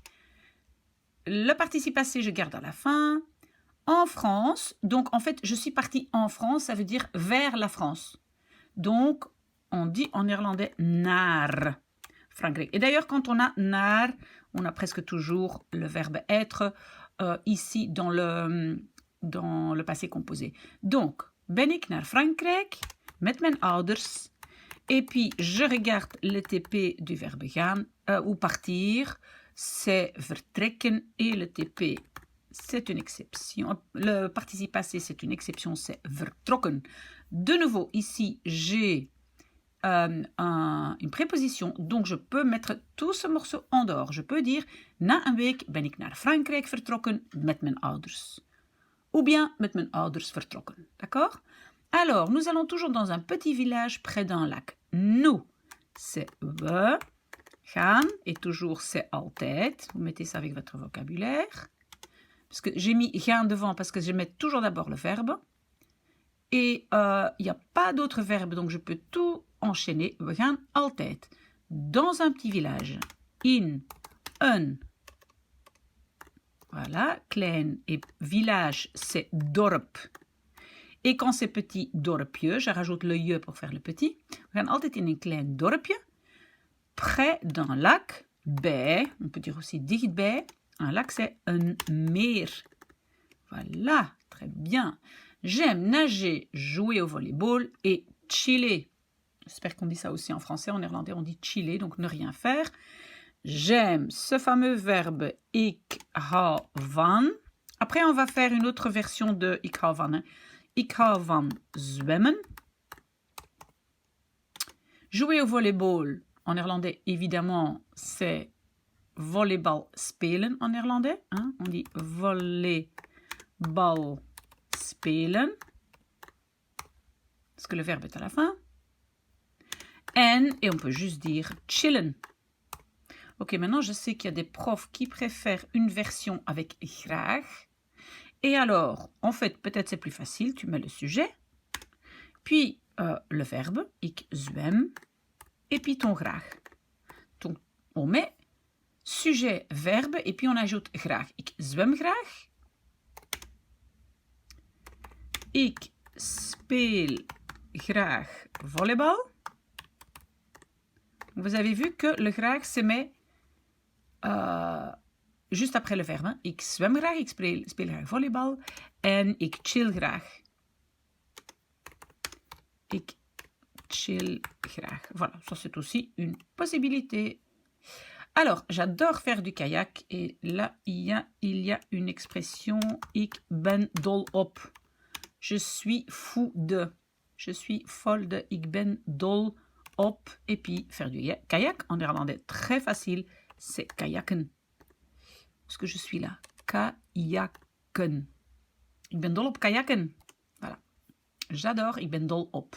Le participe passé, je garde à la fin. En France, donc en fait, je suis partie en France, ça veut dire vers la France. Donc, on dit en néerlandais naar Frankrijk. Et d'ailleurs, quand on a naar, on a presque toujours le verbe être ici dans le passé composé. Donc, ben ik naar Frankrijk met mijn ouders. Et puis, je regarde le TP du verbe gaan ou partir. C'est vertrekken et le TP, c'est une exception. Le participe passé, c'est une exception, c'est vertrokken. De nouveau, ici, j'ai une préposition, donc je peux mettre tout ce morceau en dehors. Je peux dire, na een week ben ik naar Frankrijk vertrokken met mijn ouders. Ou bien met mijn ouders vertrokken. D'accord? Alors, nous allons toujours dans un petit village près d'un lac. Nous, c'est we gaan, et toujours c'est altijd. Vous mettez ça avec votre vocabulaire. Parce que j'ai mis gaan devant parce que je mets toujours d'abord le verbe. Et il n'y a pas d'autre verbe, donc je peux tout enchaîner. We gaan altijd. Dans un petit village. In een. Voilà, klein et village, c'est dorp. Et quand c'est petit, dorpje, je rajoute le je pour faire le petit. We gaan altijd in een klein dorpje. Près d'un lac, bij, on peut dire aussi dichtbij. Un lac, c'est un meer. Voilà, très bien. J'aime nager, jouer au volleyball et chiller. J'espère qu'on dit ça aussi en français. En néerlandais, on dit chiller, donc ne rien faire. J'aime ce fameux verbe ik hou van. Après, on va faire une autre version de ik hou van. Hein. Ik hou van zwemmen. Jouer au volleyball. En néerlandais, évidemment, c'est volleyball spelen en néerlandais. Hein? On dit volleyball spelen. Parce que le verbe est à la fin. Et on peut juste dire chillen. Ok, maintenant je sais qu'il y a des profs qui préfèrent une version avec graag. Et alors, en fait, peut-être c'est plus facile, tu mets le sujet, puis le verbe, ik zwem, et puis ton graag. Donc, on met sujet, verbe, et puis on ajoute graag. Ik zwem graag. Ik speel graag volleybal. Vous avez vu que le graag se met juste après le verbe. Hein. Ik zwem graag, ik speel graag volleybal en ik chill graag. Ik chill graag. Voilà, ça c'est aussi une possibilité. Alors, j'adore faire du kayak et là, il y a une expression ik ben dol op. Je suis fou de. Je suis folle de. Ik ben dol op. Et puis, faire du kayak en néerlandais, très facile, c'est kajakken. Est-ce que je suis là? Kajakken. Ik ben dol op kajakken. Voilà. J'adore, ik ben dol op.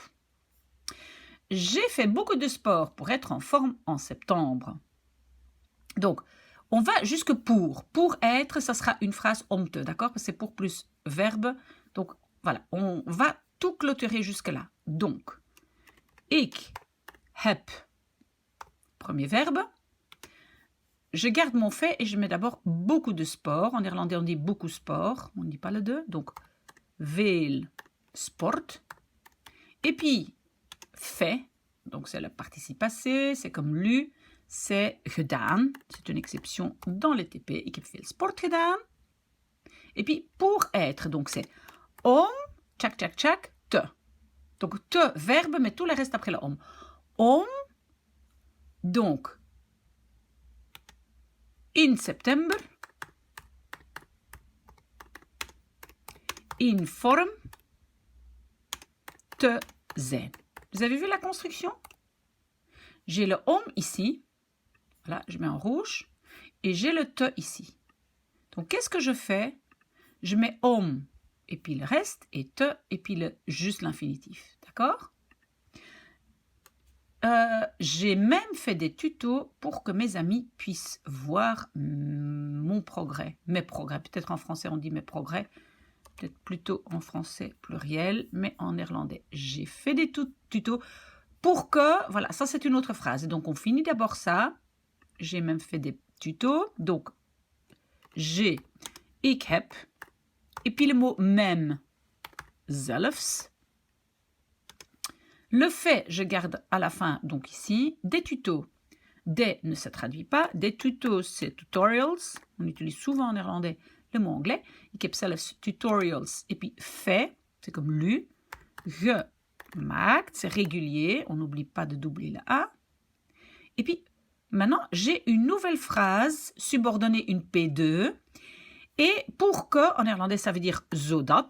J'ai fait beaucoup de sport pour être en forme en septembre. Donc, on va jusque pour. Pour être, ça sera une phrase om te, d'accord? Parce que c'est pour plus verbe. Donc, voilà, on va tout clôturer jusque-là. Donc, ik heb, premier verbe. Je garde mon fait et je mets d'abord beaucoup de sport. En néerlandais, on dit beaucoup sport. On ne dit pas le de. Donc, veel sport. Et puis, fait. Donc, c'est le participe passé. C'est comme lu. C'est gedaan. C'est une exception dans les TP. Ik heb veel sport gedaan. Et puis, pour être. Donc, c'est om, tjak, tjak, tjak, te. Donc, te, verbe, mais tout le reste après le om. Om, donc, in september, in vorm te zijn. Vous avez vu la construction? J'ai le om ici. Voilà, je mets en rouge. Et j'ai le te ici. Donc, qu'est-ce que je fais? Je mets om et puis le reste, et te, et puis juste l'infinitif. D'accord? J'ai même fait des tutos pour que mes amis puissent voir mon progrès. Mes progrès. Peut-être en français, on dit mes progrès. Peut-être plutôt en français pluriel, mais en néerlandais. J'ai fait des tutos pour que... Voilà, ça c'est une autre phrase. Donc, on finit d'abord ça. J'ai même fait des tutos. Donc, j'ai, ik heb. Et puis le mot même, zelfs. Le fait, je garde à la fin, donc ici, des tutos. Des ne se traduit pas. Des tutos, c'est tutorials. On utilise souvent en néerlandais le mot anglais. Ik heb zelfs tutorials. Et puis fait, c'est comme lu. Gemaakt, c'est régulier. On n'oublie pas de doubler le A. Et puis, maintenant, j'ai une nouvelle phrase subordonnée une P2. Et pour que, en néerlandais, ça veut dire zodat.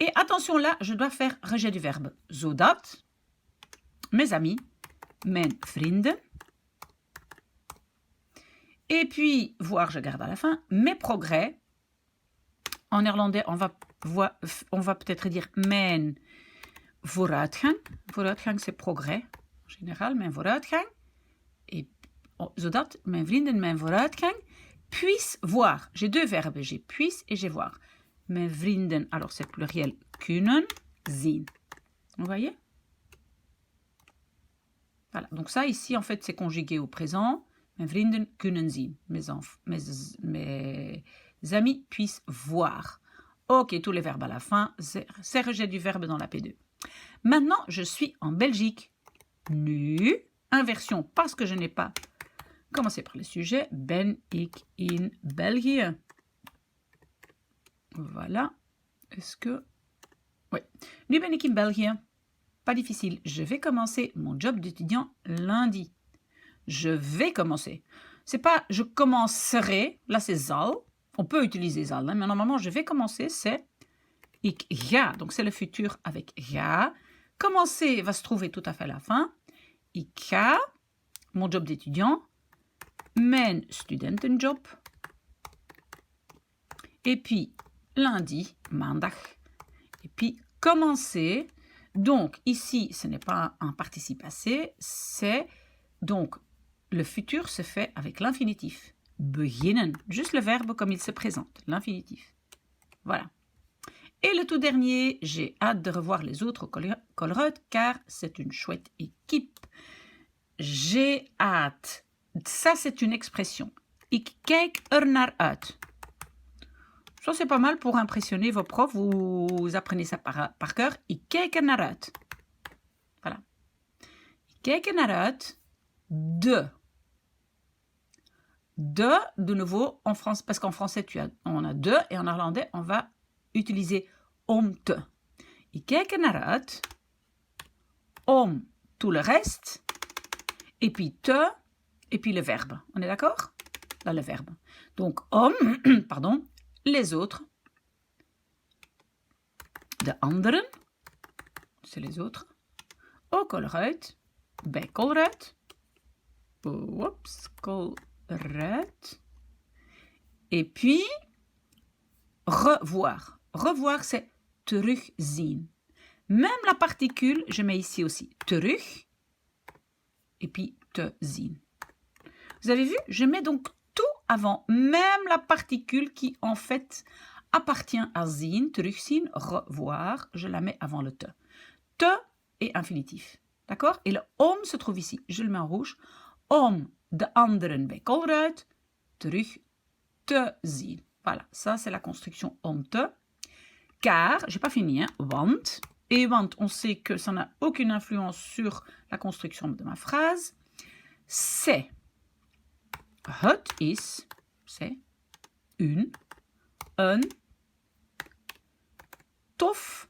Et attention là, je dois faire rejet du verbe. Zodat, mes amis, mijn vrienden. Et puis, voir, je garde à la fin, mes progrès. En néerlandais, on va peut-être dire mijn vooruitgang. Vooruitgang, c'est progrès. En général, mijn vooruitgang. Et zodat, mijn vrienden, mijn vooruitgang puissent voir. J'ai deux verbes, j'ai puisse et j'ai voir. Mijn vrienden, alors c'est pluriel, kunnen zien. Vous voyez? Voilà, donc ça ici, en fait, c'est conjugué au présent. Mijn vrienden kunnen zien. Mes amis puissent voir. Ok, tous les verbes à la fin, c'est rejet du verbe dans la P2. Maintenant, je suis en Belgique. Nu, inversion parce que je n'ai pas commencé par le sujet. Ben ik in België. Voilà. Est-ce que... Oui. Nu ben ik in België. Pas difficile. Je vais commencer mon job d'étudiant lundi. Je vais commencer. C'est pas je commencerai. Là, c'est zal. On peut utiliser zal. Hein, mais normalement, je vais commencer, c'est ik ga. Donc, c'est le futur avec ga. Commencer va se trouver tout à fait à la fin. Ik ga. Mon job d'étudiant. Mijn studentenjob. Et puis, lundi, maandag. Et puis, commencer. Donc, ici, ce n'est pas un participe passé, c'est donc le futur se fait avec l'infinitif. Beginnen, juste le verbe comme il se présente, l'infinitif. Voilà. Et le tout dernier, j'ai hâte de revoir les autres Colruyt car c'est une chouette équipe. J'ai hâte. Ça, c'est une expression. Ik kijk er naar uit. Ça, c'est pas mal pour impressionner vos profs. Vous apprenez ça par cœur. Ik kijk er naar uit. Voilà. Ik kijk er naar uit. De. De nouveau, en France, parce qu'en français, on a de, et en néerlandais, on va utiliser om te. Ik kijk er naar uit om tout le reste, et puis te, et puis le verbe. On est d'accord? Là, le verbe. Donc, om, pardon, les autres. De anderen, c'est les autres. Ook Colruyt, bij Colruyt. Oups, Colruyt. Et puis, revoir. Revoir, c'est terugzien. Même la particule, je mets ici aussi terug. Et puis te zien. Vous avez vu, je mets donc tout avant, même la particule qui en fait appartient à zien, terugzien, revoir, je la mets avant le te. Te est infinitif, d'accord? Et le om se trouve ici, je le mets en rouge. Om de anderen bij Colruyt terug te zien. Voilà, ça c'est la construction om te. Car, j'ai pas fini, hein, want. Et want, on sait que ça n'a aucune influence sur la construction de ma phrase. C'est. Het is, c'est een tof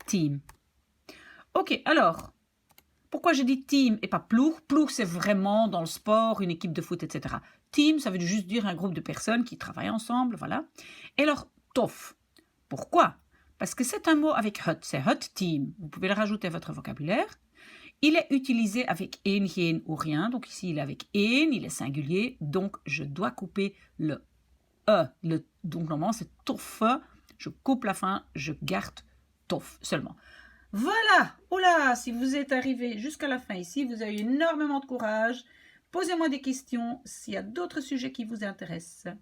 team. Ok, alors, pourquoi je dis team et pas ploeg? Ploeg, c'est vraiment dans le sport, une équipe de foot, etc. Team, ça veut juste dire un groupe de personnes qui travaillent ensemble, voilà. Et alors, tof. Pourquoi? Parce que c'est un mot avec het, c'est het team. Vous pouvez le rajouter à votre vocabulaire. Il est utilisé avec een, geen ou rien. Donc ici, il est avec een, il est singulier. Donc, je dois couper le e. Donc, normalement, c'est toffe. Je coupe la fin, je garde tof seulement. Voilà. Oula, si vous êtes arrivé jusqu'à la fin ici, vous avez eu énormément de courage. Posez-moi des questions s'il y a d'autres sujets qui vous intéressent.